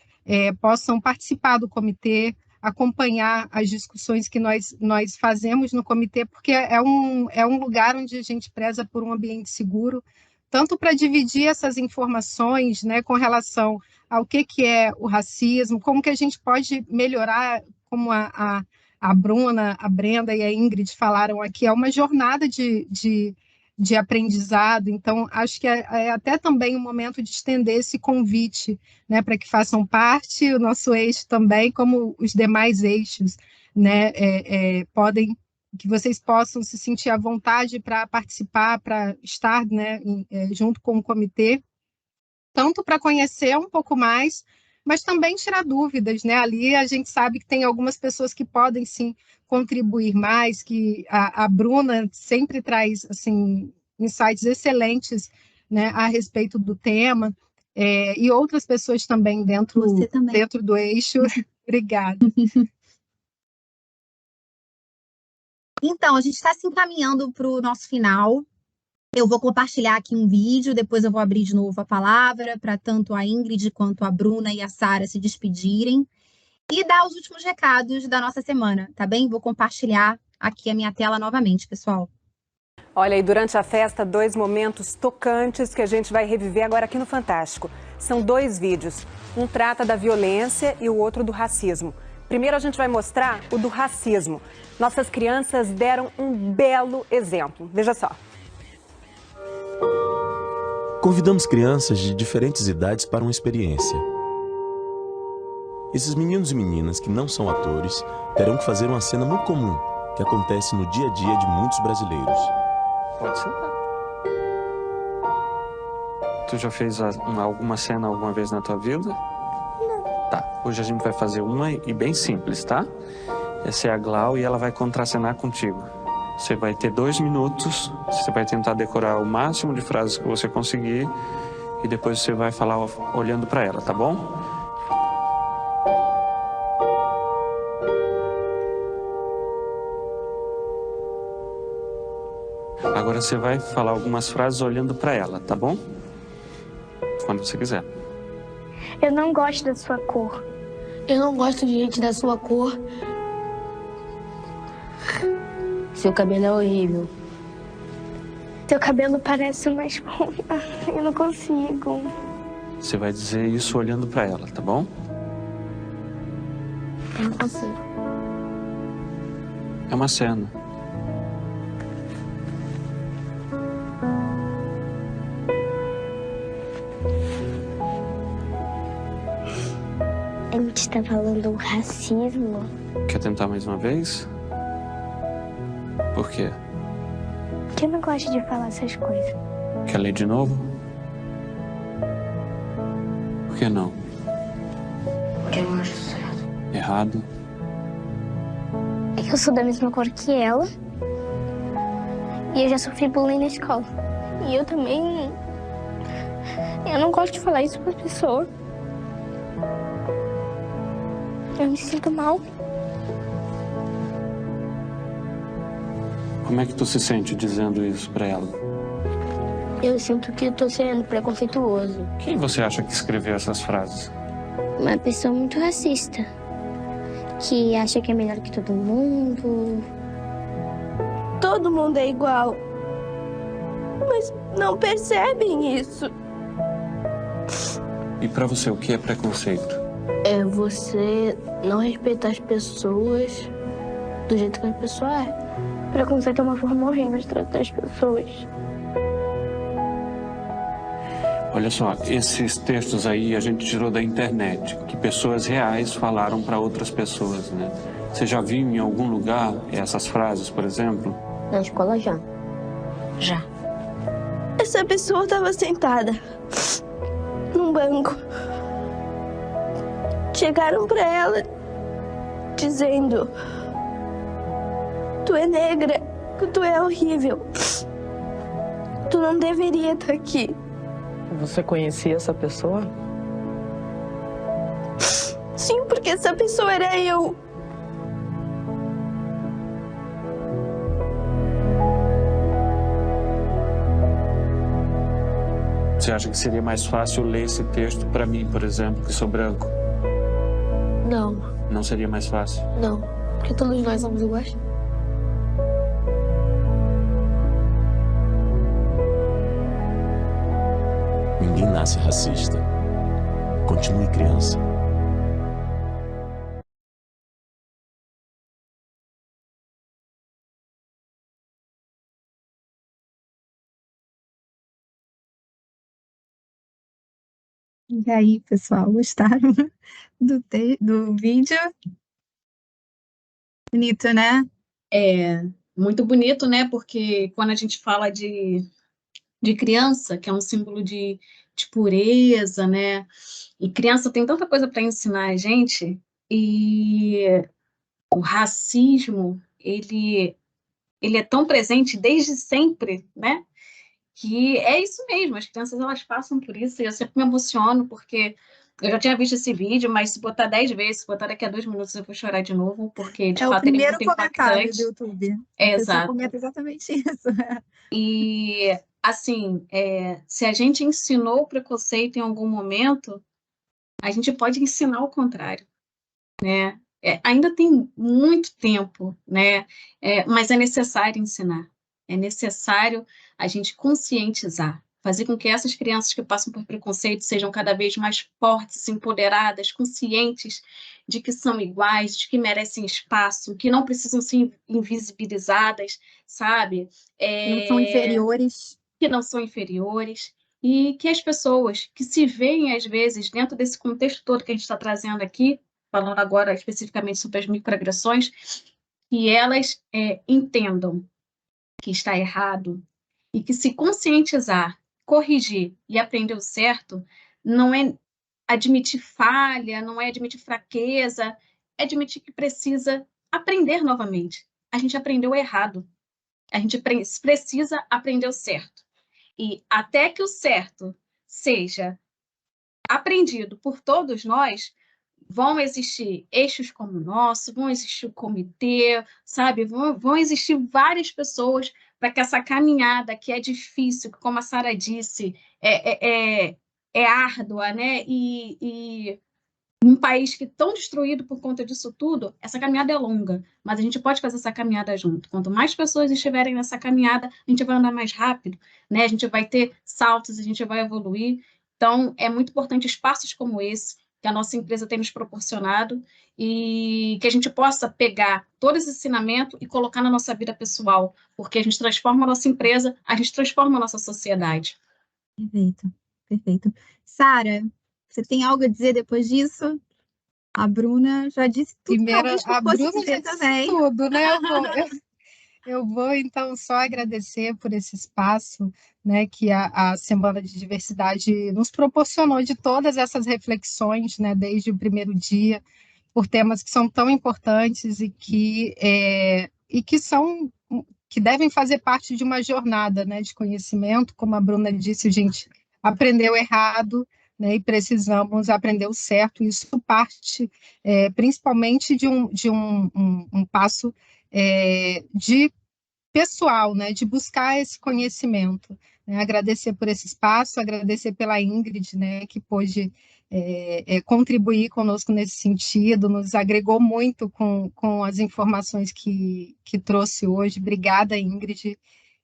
possam participar do comitê, acompanhar as discussões que nós fazemos no comitê, porque é um lugar onde a gente preza por um ambiente seguro, tanto para dividir essas informações, né, com relação ao que é o racismo, como que a gente pode melhorar, como a Bruna, a Brenda e a Ingrid falaram aqui, é uma jornada de aprendizado. Então acho que é até também um momento de estender esse convite, né, para que façam parte, o nosso eixo também, como os demais eixos, né, que vocês possam se sentir à vontade para participar, para estar, né, junto com o comitê, tanto para conhecer um pouco mais, mas também tirar dúvidas, né? Ali a gente sabe que tem algumas pessoas que podem, sim, contribuir mais, que a Bruna sempre traz, assim, insights excelentes, né, a respeito do tema, e outras pessoas também dentro do eixo. Obrigada. Então, a gente está se encaminhando para o nosso final. Eu vou compartilhar aqui um vídeo, depois eu vou abrir de novo a palavra para tanto a Ingrid quanto a Bruna e a Sara se despedirem e dar os últimos recados da nossa semana, tá bem? Vou compartilhar aqui a minha tela novamente, pessoal. Olha, e durante a festa, 2 momentos tocantes que a gente vai reviver agora aqui no Fantástico. São 2 vídeos, um trata da violência e o outro do racismo. Primeiro a gente vai mostrar o do racismo. Nossas crianças deram um belo exemplo. Veja só. Convidamos crianças de diferentes idades para uma experiência. Esses meninos e meninas que não são atores terão que fazer uma cena muito comum que acontece no dia a dia de muitos brasileiros. Pode sentar. Tu já fez alguma cena alguma vez na tua vida? Não. Tá, hoje a gente vai fazer uma e bem simples, tá? Essa é a Glau e ela vai contracenar contigo. Você vai ter 2 minutos, você vai tentar decorar o máximo de frases que você conseguir e depois você vai falar olhando para ela, tá bom? Agora você vai falar algumas frases olhando para ela, tá bom? Quando você quiser. Eu não gosto da sua cor. Eu não gosto de gente da sua cor. Seu cabelo é horrível. Teu cabelo parece uma espuma. Eu não consigo. Você vai dizer isso olhando pra ela, tá bom? Eu não consigo. É uma cena. A gente está falando racismo. Quer tentar mais uma vez? Por quê? Porque eu não gosto de falar essas coisas. Quer ler de novo? Por que não? Porque eu acho certo. Errado? É que eu sou da mesma cor que ela. E eu já sofri bullying na escola. E eu também... Eu não gosto de falar isso para as pessoas. Eu me sinto mal. Como é que tu se sente dizendo isso pra ela? Eu sinto que tô sendo preconceituoso. Quem você acha que escreveu essas frases? Uma pessoa muito racista. Que acha que é melhor que todo mundo. Todo mundo é igual. Mas não percebem isso. E pra você, o que é preconceito? É você não respeitar as pessoas do jeito que a pessoa é. Preconceito é uma forma horrível de tratar as pessoas. Olha só, esses textos aí a gente tirou da internet, que pessoas reais falaram para outras pessoas, né? Você já viu em algum lugar essas frases, por exemplo? Na escola já. Já. Essa pessoa estava sentada num banco. Chegaram para ela dizendo: tu é negra, tu é horrível. Tu não deveria estar aqui. Você conhecia essa pessoa? Sim, porque essa pessoa era eu. Você acha que seria mais fácil ler esse texto para mim, por exemplo, que sou branco? Não. Não seria mais fácil? Não, porque todos nós somos iguais. Ninguém nasce racista. Continue criança. E aí, pessoal, gostaram do vídeo? Bonito, né? É muito bonito, né? Porque quando a gente fala de criança, que é um símbolo de pureza, né? E criança tem tanta coisa para ensinar a gente, e o racismo, ele é tão presente desde sempre, né? Que é isso mesmo, as crianças elas passam por isso, e eu sempre me emociono, porque eu já tinha visto esse vídeo, mas se botar 10 vezes, se botar daqui a 2 minutos, eu vou chorar de novo, porque de É o fato ele é primeiro muito comentário impactante. do YouTube. É, A pessoa exato. comenta exatamente isso. E, assim, se a gente ensinou o preconceito em algum momento, a gente pode ensinar o contrário, né? Ainda tem muito tempo, né? Mas é necessário ensinar. É necessário a gente conscientizar, fazer com que essas crianças que passam por preconceito sejam cada vez mais fortes, empoderadas, conscientes de que são iguais, de que merecem espaço, que não precisam ser invisibilizadas, sabe? Não são inferiores. Que não são inferiores, e que as pessoas que se veem, às vezes, dentro desse contexto todo que a gente está trazendo aqui, falando agora especificamente sobre as microagressões, que elas entendam que está errado, e que se conscientizar, corrigir e aprender o certo, não é admitir falha, não é admitir fraqueza, é admitir que precisa aprender novamente. A gente aprendeu errado, a gente precisa aprender o certo. E até que o certo seja aprendido por todos nós, vão existir eixos como o nosso, vão existir o comitê, sabe? Vão existir várias pessoas para que essa caminhada, que é difícil, que, como a Sara disse, é árdua, né? E num país que é tão destruído por conta disso tudo, essa caminhada é longa, mas a gente pode fazer essa caminhada junto. Quanto mais pessoas estiverem nessa caminhada, a gente vai andar mais rápido, né? A gente vai ter saltos, a gente vai evoluir. Então, é muito importante espaços como esse que a nossa empresa tem nos proporcionado e que a gente possa pegar todo esse ensinamento e colocar na nossa vida pessoal, porque a gente transforma a nossa empresa, a gente transforma a nossa sociedade. Perfeito, perfeito. Sara, você tem algo a dizer depois disso? A Bruna já disse tudo. Primeiro, A Bruna já disse também. Tudo, né? Eu vou, então, só agradecer por esse espaço, né, que a Semana de Diversidade nos proporcionou de todas essas reflexões, né, desde o primeiro dia, por temas que são tão importantes e que devem fazer parte de uma jornada, né, de conhecimento. Como a Bruna disse, a gente aprendeu errado, né, e precisamos aprender o certo. Isso parte principalmente de um passo de pessoal, né, de buscar esse conhecimento. Né, agradecer por esse espaço, agradecer pela Ingrid, né, que pôde contribuir conosco nesse sentido, nos agregou muito com as informações que trouxe hoje. Obrigada, Ingrid,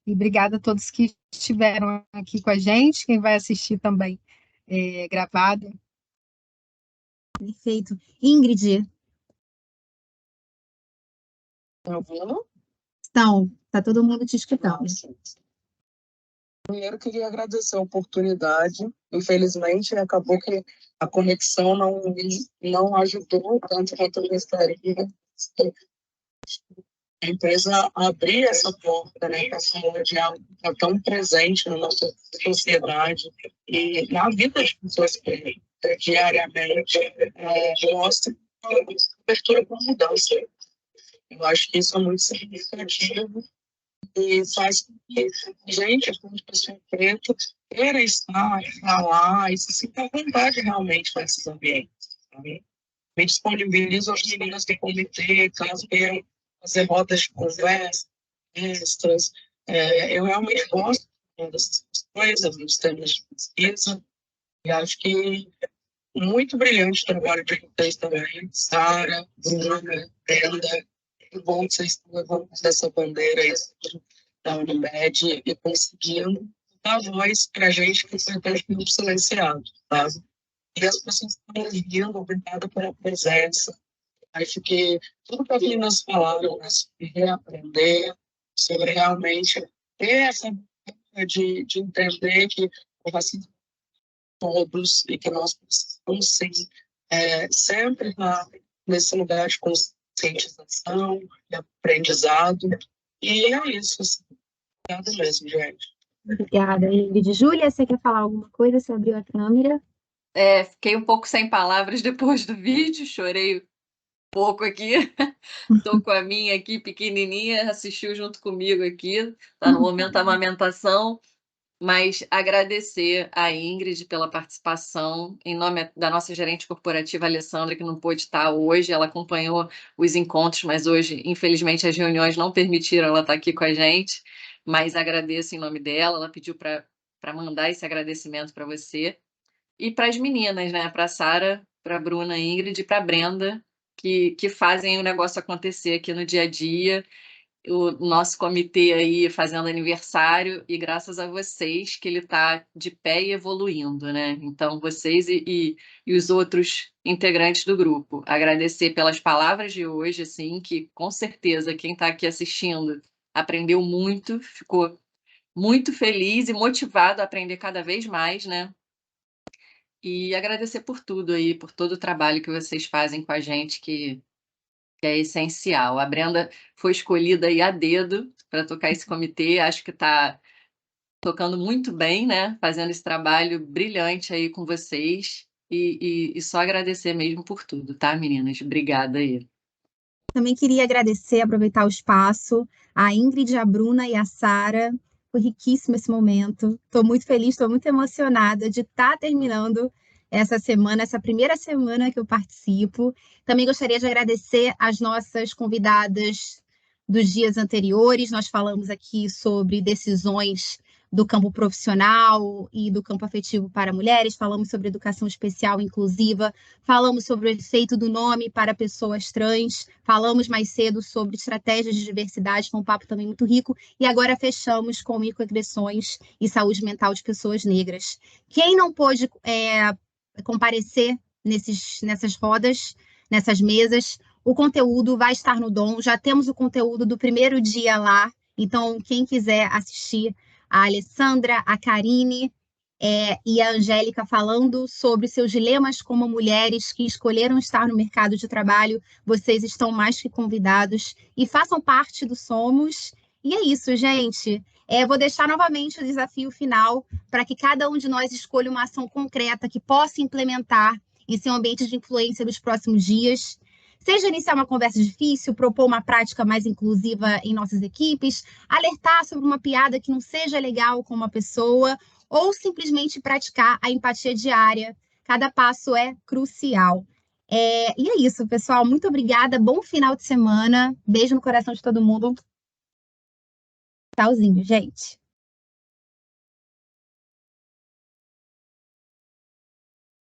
e obrigada a todos que estiveram aqui com a gente, quem vai assistir também gravado. Perfeito. Ingrid? Tá ouvindo? Então, está todo mundo te escutando. Primeiro, queria agradecer a oportunidade. Infelizmente, acabou que a conexão não ajudou tanto quanto eu gostaria. A empresa abrir essa porta, né, para a saúde, está tão presente na nossa sociedade e na vida das pessoas diariamente, mostra a abertura para mudança. Eu acho que isso é muito significativo e faz com que a gente, como pessoa preta, queira estar, falar e se sinta à vontade realmente nesses ambientes. Sabe? Me disponibilizo as meninas do comitê, caso queiram fazer rodas de conversa, extras. Eu realmente gosto dessas coisas, dos temas de pesquisa, e acho que muito brilhante o trabalho de vocês também, Sara, Bruna, Brenda. É bom que vocês estão levando essa bandeira aí da Unimed e conseguindo dar voz para a gente que foi muito silenciado, sabe? E as pessoas estão ouvindo, obrigada pela presença. Acho que tudo que as meninas falaram, né, sobre reaprender, sobre realmente ter essa de entender que o racismo todos e que nós precisamos sim, sempre estar nesse lugar de conscientização, de aprendizado. E é isso. Assim. Obrigada mesmo, gente. Obrigada, Ingrid. Júlia, você quer falar alguma coisa? Você abriu a câmera? Fiquei um pouco sem palavras depois do vídeo, chorei um pouco aqui. Estou com a minha aqui pequenininha, assistiu junto comigo aqui, está no momento da amamentação. Mas agradecer a Ingrid pela participação, em nome da nossa gerente corporativa, Alessandra, que não pôde estar hoje. Ela acompanhou os encontros, mas hoje, infelizmente, as reuniões não permitiram ela estar aqui com a gente. Mas agradeço em nome dela. Ela pediu para mandar esse agradecimento para você. E para as meninas, né? Para a Sara, para a Bruna, Ingrid e para a Brenda, que fazem o negócio acontecer aqui no dia a dia. O nosso comitê aí fazendo aniversário e graças a vocês que ele está de pé e evoluindo, né? Então, vocês e os outros integrantes do grupo. Agradecer pelas palavras de hoje, assim, que com certeza quem está aqui assistindo aprendeu muito, ficou muito feliz e motivado a aprender cada vez mais, né? E agradecer por tudo aí, por todo o trabalho que vocês fazem com a gente, que é essencial. A Brenda foi escolhida aí a dedo para tocar esse comitê, acho que está tocando muito bem, né? Fazendo esse trabalho brilhante aí com vocês e só agradecer mesmo por tudo, tá, meninas? Obrigada aí. Também queria agradecer, aproveitar o espaço, a Ingrid, a Bruna e a Sara. Foi riquíssimo esse momento. Estou muito feliz, estou muito emocionada de estar terminando essa semana, essa primeira semana que eu participo. Também gostaria de agradecer as nossas convidadas dos dias anteriores. Nós falamos aqui sobre decisões do campo profissional e do campo afetivo para mulheres, falamos sobre educação especial inclusiva, falamos sobre o efeito do nome para pessoas trans, falamos mais cedo sobre estratégias de diversidade, foi um papo também muito rico, e agora fechamos com microagressões e saúde mental de pessoas negras. Quem não pôde comparecer nessas rodas, nessas mesas, o conteúdo vai estar no Dom, já temos o conteúdo do primeiro dia lá, então quem quiser assistir, a Alessandra, a Karine e a Angélica falando sobre seus dilemas como mulheres que escolheram estar no mercado de trabalho, vocês estão mais que convidados e façam parte do Somos. E é isso, gente. Vou deixar novamente o desafio final para que cada um de nós escolha uma ação concreta que possa implementar em seu ambiente de influência nos próximos dias. Seja iniciar uma conversa difícil, propor uma prática mais inclusiva em nossas equipes, alertar sobre uma piada que não seja legal com uma pessoa, ou simplesmente praticar a empatia diária. Cada passo é crucial. E é isso, pessoal. Muito obrigada. Bom final de semana. Beijo no coração de todo mundo. Tchauzinho, gente.